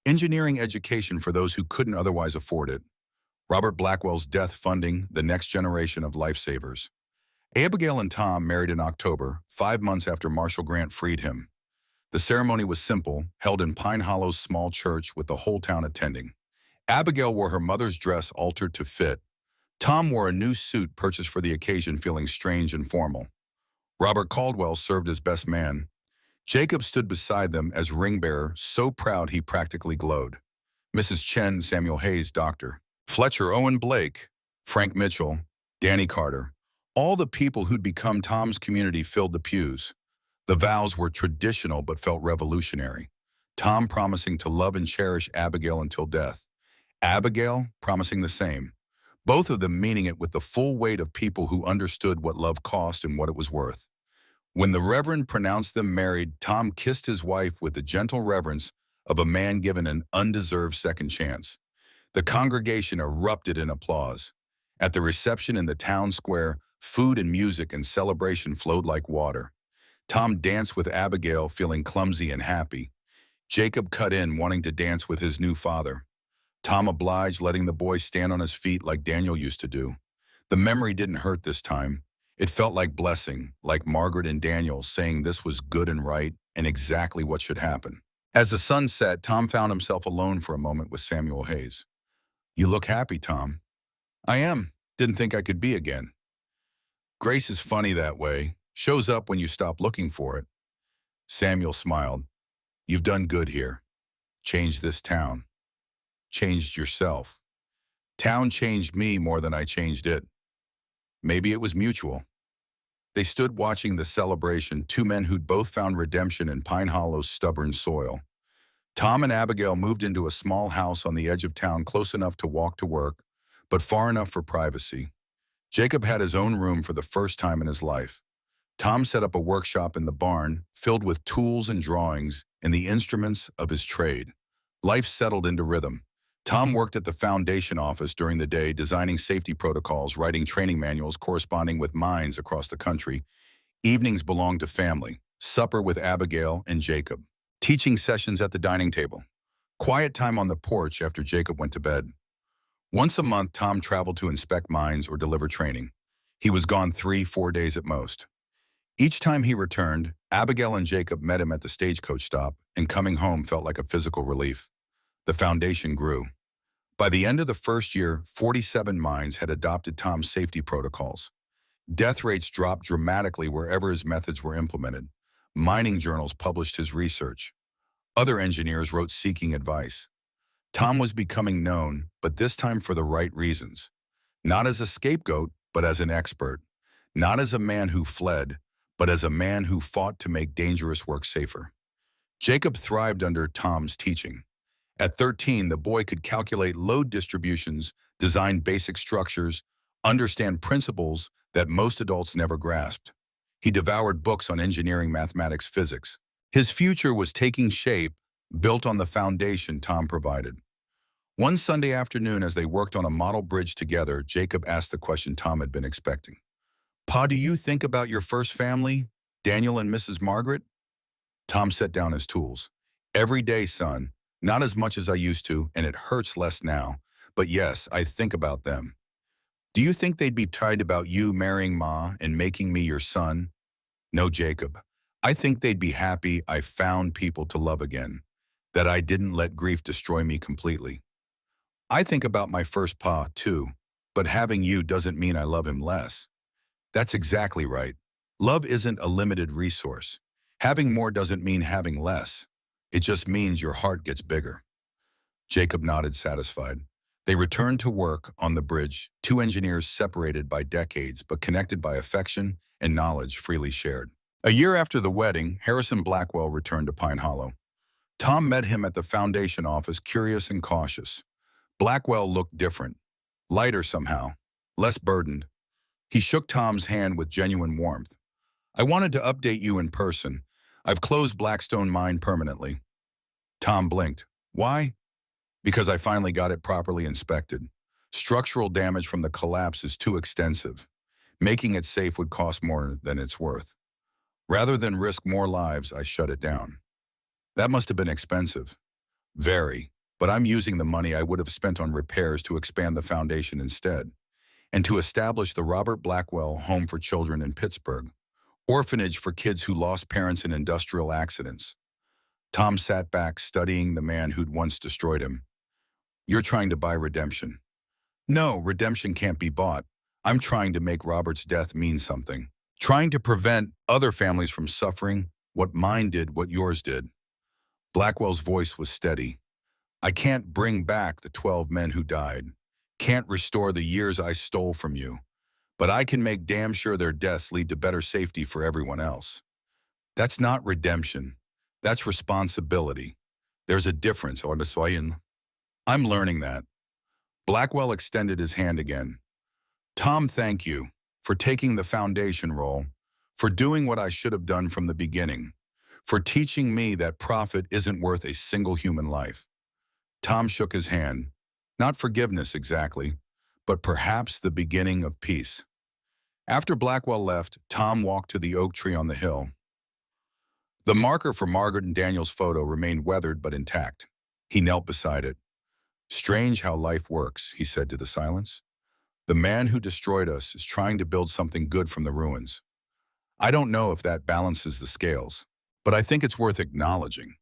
Engineering education for those who couldn't otherwise afford it. Robert Blackwell's death funding the next generation of lifesavers. Abigail and Tom married in October, 5 months after Marshall Grant freed him. The ceremony was simple, held in Pine Hollow's small church with the whole town attending. Abigail wore her mother's dress altered to fit. Tom wore a new suit purchased for the occasion, feeling strange and formal. Robert Caldwell served as best man. Jacob stood beside them as ring bearer, so proud he practically glowed. Mrs. Chen, Samuel Hayes, doctor. Fletcher, Owen Blake, Frank Mitchell, Danny Carter. All the people who'd become Tom's community filled the pews. The vows were traditional but felt revolutionary. Tom promising to love and cherish Abigail until death. Abigail promising the same. Both of them meaning it with the full weight of people who understood what love cost and what it was worth. When the Reverend pronounced them married, Tom kissed his wife with the gentle reverence of a man given an undeserved second chance. The congregation erupted in applause. At the reception in the town square, food and music and celebration flowed like water. Tom danced with Abigail, feeling clumsy and happy. Jacob cut in, wanting to dance with his new father. Tom obliged, letting the boy stand on his feet like Daniel used to do. The memory didn't hurt this time. It felt like blessing, like Margaret and Daniel saying this was good and right and exactly what should happen. As the sun set, Tom found himself alone for a moment with Samuel Hayes. You look happy, Tom. I am. Didn't think I could be again. Grace is funny that way. Shows up when you stop looking for it. Samuel smiled. You've done good here. Changed this town. Changed yourself. Town changed me more than I changed it. Maybe it was mutual. They stood watching the celebration, 2 men who'd both found redemption in Pine Hollow's stubborn soil. Tom and Abigail moved into a small house on the edge of town, close enough to walk to work, but far enough for privacy. Jacob had his own room for the first time in his life. Tom set up a workshop in the barn, filled with tools and drawings and the instruments of his trade. Life settled into rhythm. Tom worked at the foundation office during the day, designing safety protocols, writing training manuals corresponding with mines across the country. Evenings belonged to family, supper with Abigail and Jacob, teaching sessions at the dining table, quiet time on the porch after Jacob went to bed. Once a month, Tom traveled to inspect mines or deliver training. He was gone 3-4 days at most. Each time he returned, Abigail and Jacob met him at the stagecoach stop, and coming home felt like a physical relief. The foundation grew. By the end of the first year, 47 mines had adopted Tom's safety protocols. Death rates dropped dramatically wherever his methods were implemented. Mining journals published his research. Other engineers wrote seeking advice. Tom was becoming known, but this time for the right reasons. Not as a scapegoat, but as an expert. not as a man who fled, but as a man who fought to make dangerous work safer. Jacob thrived under Tom's teaching. At 13, the boy could calculate load distributions, design basic structures, understand principles that most adults never grasped. He devoured books on engineering, mathematics, physics. His future was taking shape, built on the foundation Tom provided. One Sunday afternoon, as they worked on a model bridge together, Jacob asked the question Tom had been expecting. "Pa, do you think about your first family, Daniel and Mrs. Margaret?" Tom set down his tools. "Every day, son. Not as much as I used to, and it hurts less now. But yes, I think about them." "Do you think they'd be tight about you marrying Ma and making me your son?" "No, Jacob. I think they'd be happy I found people to love again, that I didn't let grief destroy me completely. I think about my first Pa, too, but having you doesn't mean I love him less." "That's exactly right. Love isn't a limited resource. Having more doesn't mean having less. It just means your heart gets bigger." Jacob nodded, satisfied. They returned to work on the bridge, two engineers separated by decades but connected by affection and knowledge freely shared. A year after the wedding, Harrison Blackwell returned to Pine Hollow. Tom met him at the foundation office, curious and cautious. Blackwell looked different, lighter somehow, less burdened. He shook Tom's hand with genuine warmth. "I wanted to update you in person. I've closed Blackstone Mine permanently." Tom blinked. "Why?" "Because I finally got it properly inspected. Structural damage from the collapse is too extensive. Making it safe would cost more than it's worth. Rather than risk more lives, I shut it down." "That must have been expensive." "Very, but I'm using the money I would have spent on repairs to expand the foundation instead, and to establish the Robert Blackwell Home for Children in Pittsburgh, orphanage for kids who lost parents in industrial accidents." Tom sat back, studying the man who'd once destroyed him. "You're trying to buy redemption." "No, redemption can't be bought. I'm trying to make Robert's death mean something. Trying to prevent other families from suffering what mine did, what yours did." Blackwell's voice was steady. "I can't bring back the 12 men who died. Can't restore the years I stole from you. But I can make damn sure their deaths lead to better safety for everyone else." "That's not redemption. That's responsibility. There's a difference, Ordesoyen." "I'm learning that." Blackwell extended his hand again. "Tom, thank you for taking the foundation role, for doing what I should have done from the beginning, for teaching me that profit isn't worth a single human life." Tom shook his hand. Not forgiveness exactly, but perhaps the beginning of peace. After Blackwell left, Tom walked to the oak tree on the hill. The marker for Margaret and Daniel's photo remained weathered but intact. He knelt beside it. "Strange how life works," he said to the silence. "The man who destroyed us is trying to build something good from the ruins. I don't know if that balances the scales, but I think it's worth acknowledging."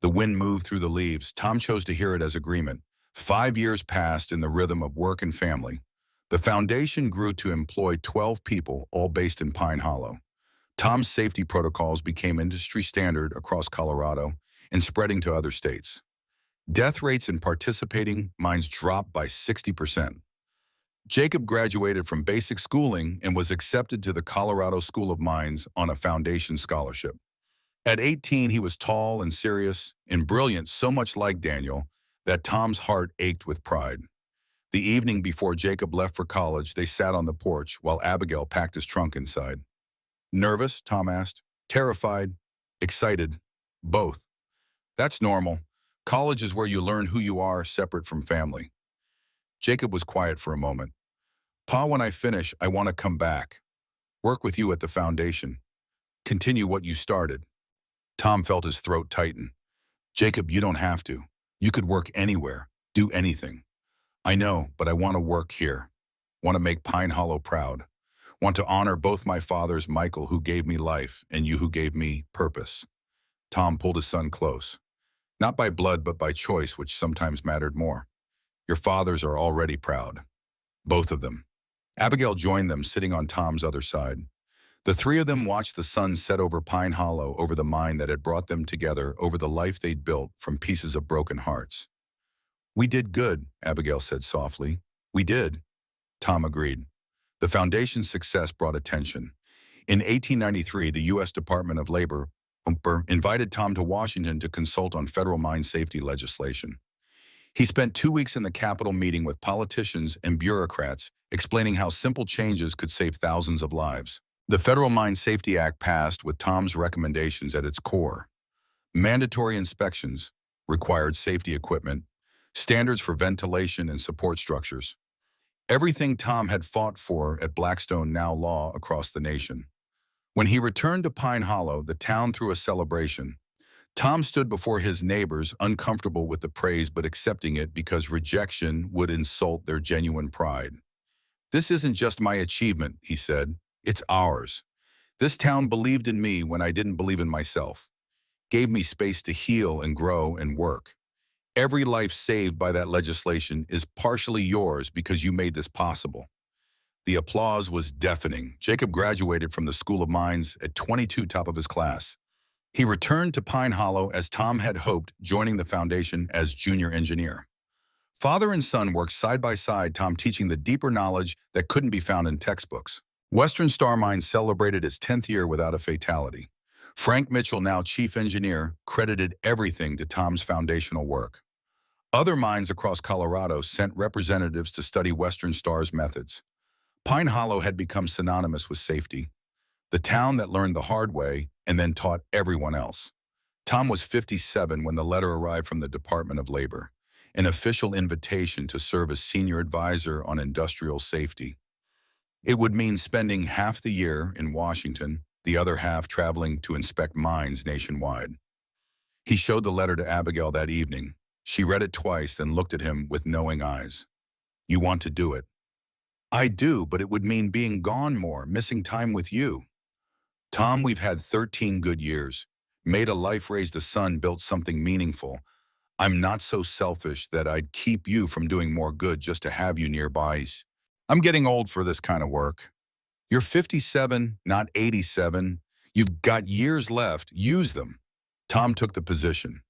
The wind moved through the leaves. Tom chose to hear it as agreement. 5 years passed in the rhythm of work and family. The foundation grew to employ 12 people, all based in Pine Hollow. Tom's safety protocols became industry standard across Colorado and spreading to other states. Death rates in participating mines dropped by 60%. Jacob graduated from basic schooling and was accepted to the Colorado School of Mines on a foundation scholarship. At 18, he was tall and serious and brilliant, so much like Daniel that Tom's heart ached with pride. The evening before Jacob left for college, they sat on the porch while Abigail packed his trunk inside. "Nervous?" Tom asked. "Terrified? Excited? Both." "That's normal. College is where you learn who you are separate from family." Jacob was quiet for a moment. "Pa, when I finish, I want to come back. Work with you at the foundation. Continue what you started." Tom felt his throat tighten. "Jacob, you don't have to. You could work anywhere, do anything." "I know, but I want to work here. Want to make Pine Hollow proud. Want to honor both my fathers, Michael, who gave me life, and you who gave me purpose." Tom pulled his son close. "Not by blood, but by choice, which sometimes mattered more. Your fathers are already proud. Both of them." Abigail joined them, sitting on Tom's other side. The three of them watched the sun set over Pine Hollow, over the mine that had brought them together, over the life they'd built from pieces of broken hearts. "We did good," Abigail said softly. "We did." Tom agreed. The foundation's success brought attention. In 1893, the U.S. Department of Labor invited Tom to Washington to consult on federal mine safety legislation. He spent 2 weeks in the Capitol meeting with politicians and bureaucrats, explaining how simple changes could save thousands of lives. The Federal Mine Safety Act passed with Tom's recommendations at its core. Mandatory inspections, required safety equipment, standards for ventilation and support structures. Everything Tom had fought for at Blackstone now law across the nation. When he returned to Pine Hollow, the town threw a celebration. Tom stood before his neighbors, uncomfortable with the praise but accepting it because rejection would insult their genuine pride. "This isn't just my achievement," he said. "It's ours. This town believed in me when I didn't believe in myself, gave me space to heal and grow and work. Every life saved by that legislation is partially yours because you made this possible." The applause was deafening. Jacob graduated from the School of Mines at 22, top of his class. He returned to Pine Hollow as Tom had hoped, joining the foundation as junior engineer. Father and son worked side by side, Tom teaching the deeper knowledge that couldn't be found in textbooks. Western Star Mine celebrated its 10th year without a fatality. Frank Mitchell, now chief engineer, credited everything to Tom's foundational work. Other mines across Colorado sent representatives to study Western Star's methods. Pine Hollow had become synonymous with safety, the town that learned the hard way and then taught everyone else. Tom was 57 when the letter arrived from the Department of Labor, an official invitation to serve as senior advisor on industrial safety. It would mean spending half the year in Washington, the other half traveling to inspect mines nationwide. He showed the letter to Abigail that evening. She read it twice and looked at him with knowing eyes. "You want to do it?" "I do, but it would mean being gone more, missing time with you." "Tom, we've had 13 good years. Made a life, raised a son, built something meaningful. I'm not so selfish that I'd keep you from doing more good just to have you nearby. I'm getting old for this kind of work. You're 57, not 87. You've got years left. Use them." Tom took the position.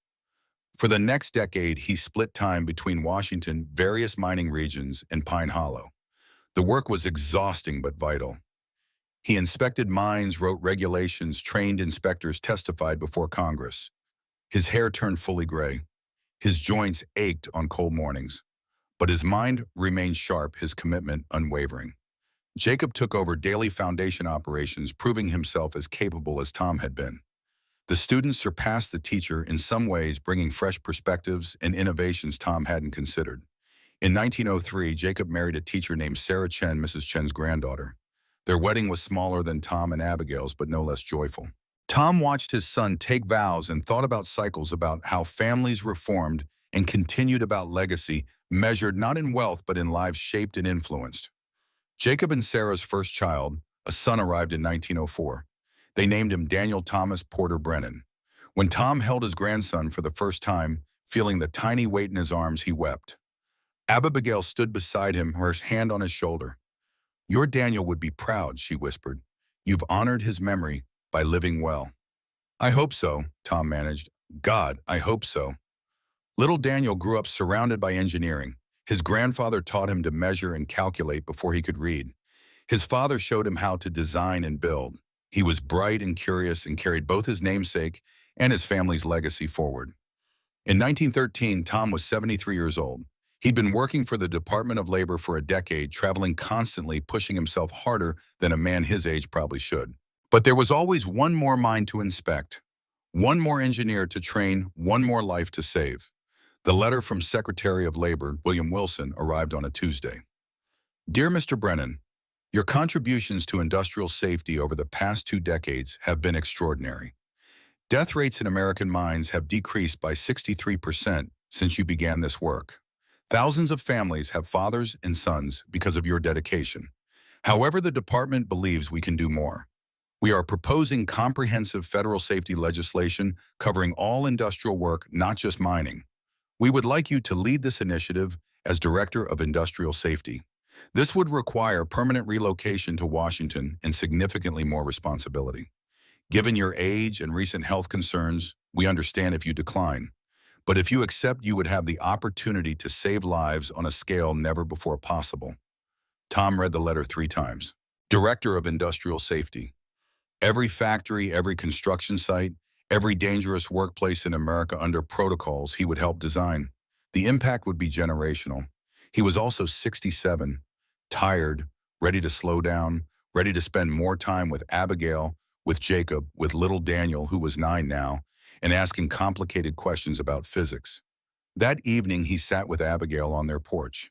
For the next decade, he split time between Washington, various mining regions, and Pine Hollow. The work was exhausting but vital. He inspected mines, wrote regulations, trained inspectors, testified before Congress. His hair turned fully gray. His joints ached on cold mornings. But his mind remained sharp, his commitment unwavering. Jacob took over daily foundation operations, proving himself as capable as Tom had been. The students surpassed the teacher in some ways, bringing fresh perspectives and innovations Tom hadn't considered. In 1903, Jacob married a teacher named Sarah Chen, Mrs. Chen's granddaughter. Their wedding was smaller than Tom and Abigail's, but no less joyful. Tom watched his son take vows and thought about cycles, about how families reformed and continued, about legacy, measured not in wealth but in lives shaped and influenced. Jacob and Sarah's first child, a son, arrived in 1904. They named him Daniel Thomas Porter Brennan. When Tom held his grandson for the first time, feeling the tiny weight in his arms, he wept. Abigail stood beside him, her hand on his shoulder. "Your Daniel would be proud," she whispered. "You've honored his memory by living well." "I hope so," Tom managed. "God, I hope so." Little Daniel grew up surrounded by engineering. His grandfather taught him to measure and calculate before he could read. His father showed him how to design and build. He was bright and curious and carried both his namesake and his family's legacy forward. In 1913, Tom was 73 years old. He'd been working for the Department of Labor for a decade, traveling constantly, pushing himself harder than a man his age probably should. But there was always one more mine to inspect, one more engineer to train, one more life to save. The letter from Secretary of Labor, William Wilson, arrived on a Tuesday. "Dear Mr. Brennan, your contributions to industrial safety over the past 2 decades have been extraordinary. Death rates in American mines have decreased by 63% since you began this work. Thousands of families have fathers and sons because of your dedication. However, the department believes we can do more. We are proposing comprehensive federal safety legislation covering all industrial work, not just mining. We would like you to lead this initiative as Director of Industrial Safety. This would require permanent relocation to Washington and significantly more responsibility. Given your age and recent health concerns, we understand if you decline. But if you accept, you would have the opportunity to save lives on a scale never before possible. Tom read the letter 3 times. Director of Industrial Safety. Every factory, every construction site, every dangerous workplace in America under protocols he would help design. The impact would be generational. He was also 67, tired, ready to slow down, ready to spend more time with Abigail, with Jacob, with little Daniel, who was 9 now, and asking complicated questions about physics. That evening, he sat with Abigail on their porch.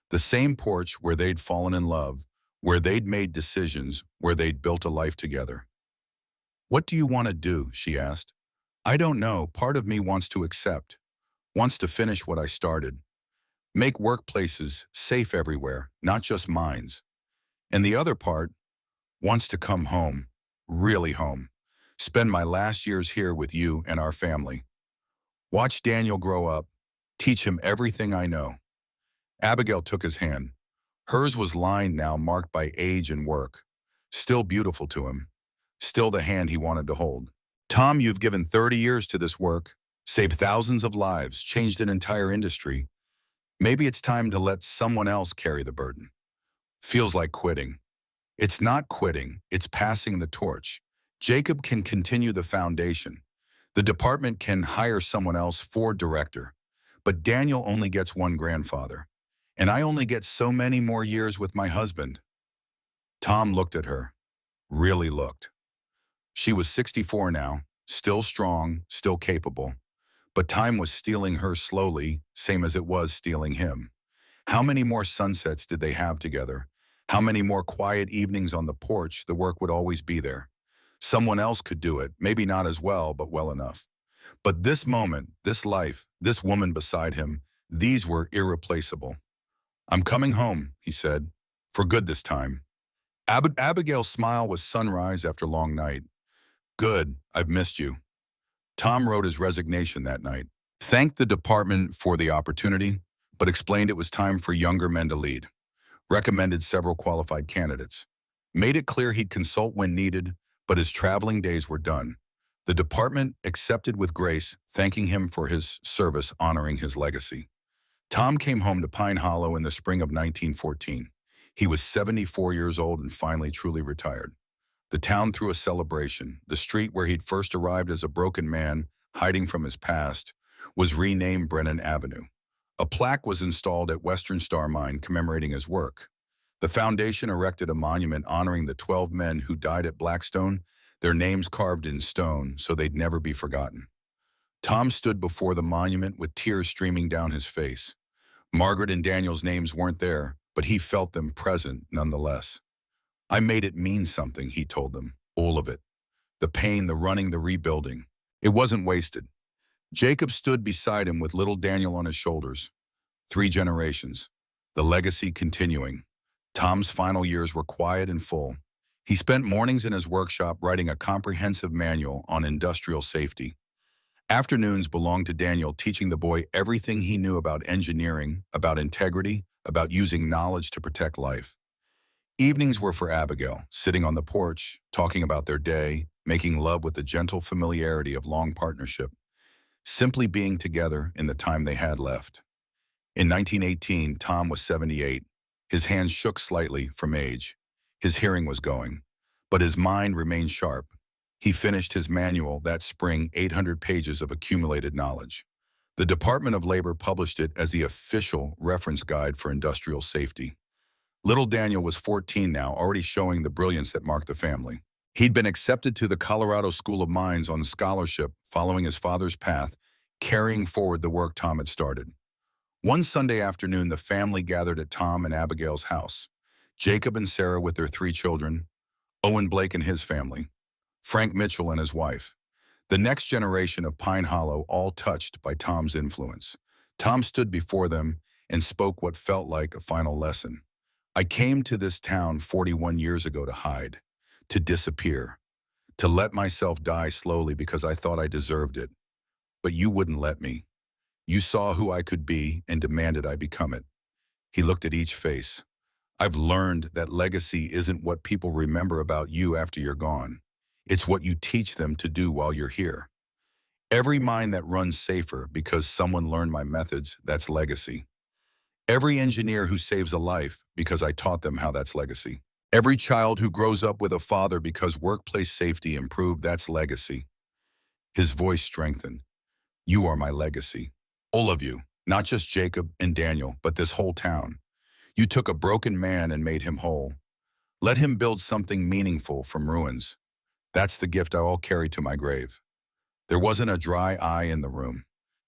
The same porch where they'd fallen in love, where they'd made decisions, where they'd built a life together. "What do you want to do?" she asked. "I don't know. Part of me wants to accept, wants to finish what I started. Make workplaces safe everywhere, not just mines. And the other part wants to come home, really home. Spend my last years here with you and our family. Watch Daniel grow up, teach him everything I know." Abigail took his hand. Hers was lined now, marked by age and work. Still beautiful to him. Still the hand he wanted to hold. "Tom, you've given 30 years to this work, saved thousands of lives, changed an entire industry. Maybe it's time to let someone else carry the burden." Feels like quitting. It's not quitting, it's passing the torch. Jacob can continue the foundation. The department can hire someone else for director. But Daniel only gets one grandfather. And I only get so many more years with my husband. Tom looked at her. Really looked. She was 64 now, still strong, still capable. But time was stealing her slowly, same as it was stealing him. How many more sunsets did they have together? How many more quiet evenings on the porch? The work would always be there. Someone else could do it, maybe not as well, but well enough. But this moment, this life, this woman beside him, these were irreplaceable. "I'm coming home," he said, "for good this time." Abigail's smile was sunrise after long night. "Good, I've missed you." Tom wrote his resignation that night, thanked the department for the opportunity, but explained it was time for younger men to lead. Recommended several qualified candidates. Made it clear he'd consult when needed, but his traveling days were done. The department accepted with grace, thanking him for his service, honoring his legacy. Tom came home to Pine Hollow in the spring of 1914. He was 74 years old and finally truly retired. The town threw a celebration. The street where he'd first arrived as a broken man, hiding from his past, was renamed Brennan Avenue. A plaque was installed at Western Star Mine commemorating his work. The foundation erected a monument honoring the 12 men who died at Blackstone, their names carved in stone so they'd never be forgotten. Tom stood before the monument with tears streaming down his face. Margaret and Daniel's names weren't there, but he felt them present nonetheless. "I made it mean something," he told them, "all of it. The pain, the running, the rebuilding. It wasn't wasted." Jacob stood beside him with little Daniel on his shoulders. 3 generations. The legacy continuing. Tom's final years were quiet and full. He spent mornings in his workshop writing a comprehensive manual on industrial safety. Afternoons belonged to Daniel, teaching the boy everything he knew about engineering, about integrity, about using knowledge to protect life. Evenings were for Abigail, sitting on the porch, talking about their day, making love with the gentle familiarity of long partnership, simply being together in the time they had left. In 1918, Tom was 78. His hands shook slightly from age. His hearing was going, but his mind remained sharp. He finished his manual that spring, 800 pages of accumulated knowledge. The Department of Labor published it as the official reference guide for industrial safety. Little Daniel was 14 now, already showing the brilliance that marked the family. He'd been accepted to the Colorado School of Mines on scholarship, following his father's path, carrying forward the work Tom had started. One Sunday afternoon, the family gathered at Tom and Abigail's house. Jacob and Sarah with their 3 children, Owen Blake and his family, Frank Mitchell and his wife. The next generation of Pine Hollow, all touched by Tom's influence. Tom stood before them and spoke what felt like a final lesson. "I came to this town 41 years ago to hide, to disappear, to let myself die slowly because I thought I deserved it. But you wouldn't let me. You saw who I could be and demanded I become it." He looked at each face. "I've learned that legacy isn't what people remember about you after you're gone. It's what you teach them to do while you're here. Every mine that runs safer because someone learned my methods, that's legacy." Every engineer who saves a life because I taught them how, that's legacy. Every child who grows up with a father because workplace safety improved, that's legacy. His voice strengthened. You are my legacy. All of you, not just Jacob and Daniel, but this whole town. You took a broken man and made him whole. Let him build something meaningful from ruins. That's the gift I'll carry to my grave. There wasn't a dry eye in the room.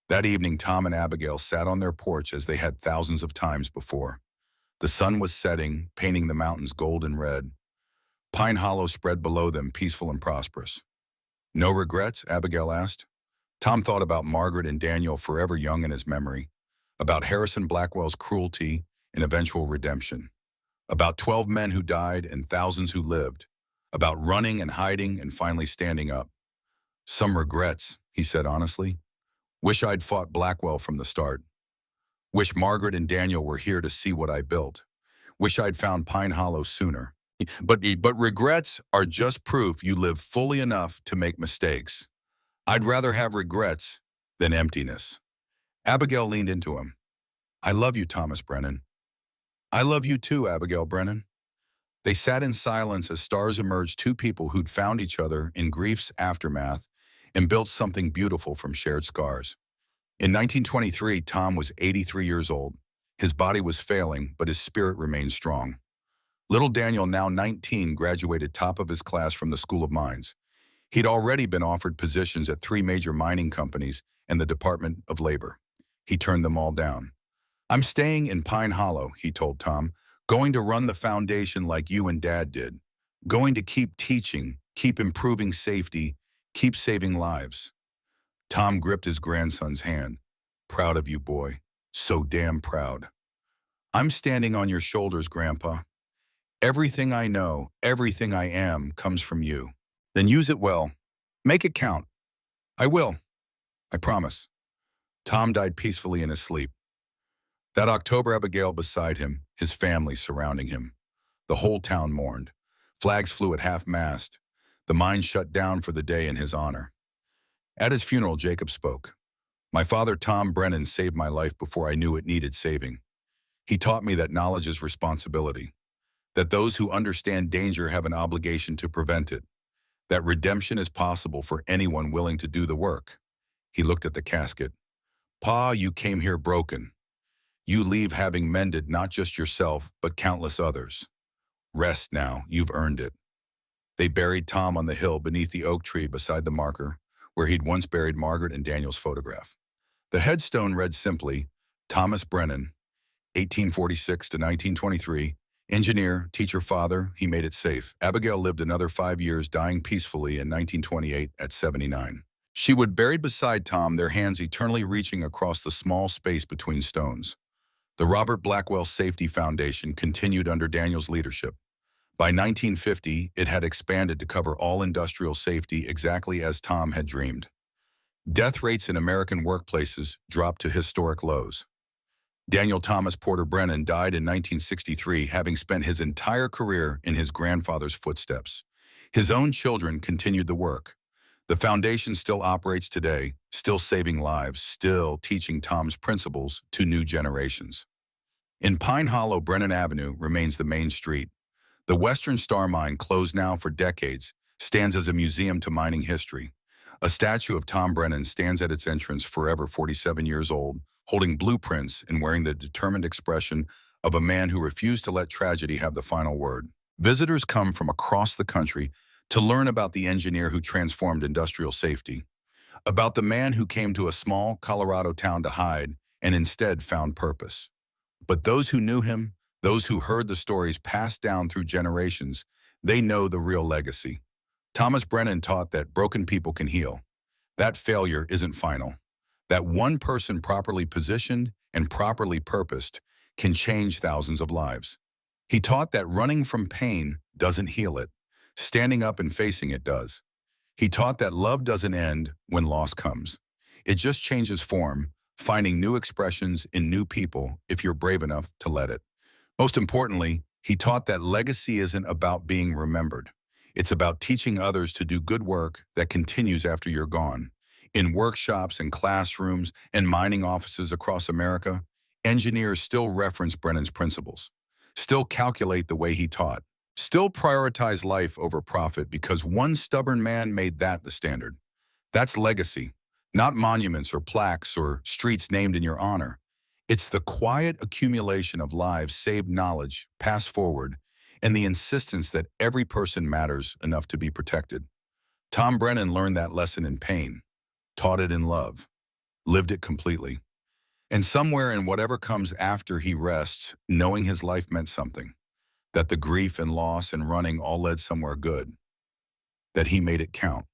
That evening, Tom and Abigail sat on their porch as they had thousands of times before. The sun was setting, painting the mountains gold and red. Pine Hollow spread below them, peaceful and prosperous. No regrets? Abigail asked. Tom thought about Margaret and Daniel, forever young in his memory, about Harrison Blackwell's cruelty and eventual redemption, about 12 men who died and thousands who lived, about running and hiding and finally standing up. Some regrets, he said honestly. Wish I'd fought Blackwell from the start. Wish Margaret and Daniel were here to see what I built. Wish I'd found Pine Hollow sooner. But regrets are just proof you live fully enough to make mistakes. I'd rather have regrets than emptiness. Abigail leaned into him. I love you, Thomas Brennan. I love you too, Abigail Brennan. They sat in silence as stars emerged, two people who'd found each other in grief's aftermath and built something beautiful from shared scars. In 1923, Tom was 83 years old. His body was failing, but his spirit remained strong. Little Daniel, now 19, graduated top of his class from the School of Mines. He'd already been offered positions at 3 major mining companies and the Department of Labor. He turned them all down. I'm staying in Pine Hollow, he told Tom, going to run the foundation like you and Dad did. Going to keep teaching, keep improving safety, keep saving lives. Tom gripped his grandson's hand. Proud of you, boy. So damn proud. I'm standing on your shoulders, Grandpa. Everything I know, everything I am, comes from you. Then use it well. Make it count. I will. I promise. Tom died peacefully in his sleep. That October, Abigail beside him, his family surrounding him. The whole town mourned. Flags flew at half-mast. The mine shut down for the day in his honor. At his funeral, Jacob spoke. My father, Tom Brennan, saved my life before I knew it needed saving. He taught me that knowledge is responsibility, that those who understand danger have an obligation to prevent it, that redemption is possible for anyone willing to do the work. He looked at the casket. Pa, you came here broken. You leave having mended not just yourself, but countless others. Rest now, you've earned it. They buried Tom on the hill beneath the oak tree beside the marker, where he'd once buried Margaret and Daniel's photograph. The headstone read simply, Thomas Brennan, 1846 to 1923, engineer, teacher, father, he made it safe. Abigail lived another 5 years, dying peacefully in 1928 at 79. She would buried beside Tom, their hands eternally reaching across the small space between stones. The Robert Blackwell Safety Foundation continued under Daniel's leadership. By 1950, it had expanded to cover all industrial safety exactly as Tom had dreamed. Death rates in American workplaces dropped to historic lows. Daniel Thomas Porter Brennan died in 1963, having spent his entire career in his grandfather's footsteps. His own children continued the work. The foundation still operates today, still saving lives, still teaching Tom's principles to new generations. In Pine Hollow, Brennan Avenue remains the main street. The Western Star Mine, closed now for decades, stands as a museum to mining history. A statue of Tom Brennan stands at its entrance, forever 47 years old, holding blueprints and wearing the determined expression of a man who refused to let tragedy have the final word. Visitors come from across the country to learn about the engineer who transformed industrial safety, about the man who came to a small Colorado town to hide and instead found purpose. But those who knew him, those who heard the stories passed down through generations, they know the real legacy. Thomas Brennan taught that broken people can heal. That failure isn't final. That one person properly positioned and properly purposed can change thousands of lives. He taught that running from pain doesn't heal it. Standing up and facing it does. He taught that love doesn't end when loss comes. It just changes form, finding new expressions in new people if you're brave enough to let it. Most importantly, he taught that legacy isn't about being remembered. It's about teaching others to do good work that continues after you're gone. In workshops and classrooms and mining offices across America, engineers still reference Brennan's principles, still calculate the way he taught, still prioritize life over profit because one stubborn man made that the standard. That's legacy, not monuments or plaques or streets named in your honor. It's the quiet accumulation of lives, saved knowledge, passed forward, and the insistence that every person matters enough to be protected. Tom Brennan learned that lesson in pain, taught it in love, lived it completely. And somewhere in whatever comes after he rests, knowing his life meant something, that the grief and loss and running all led somewhere good, that he made it count.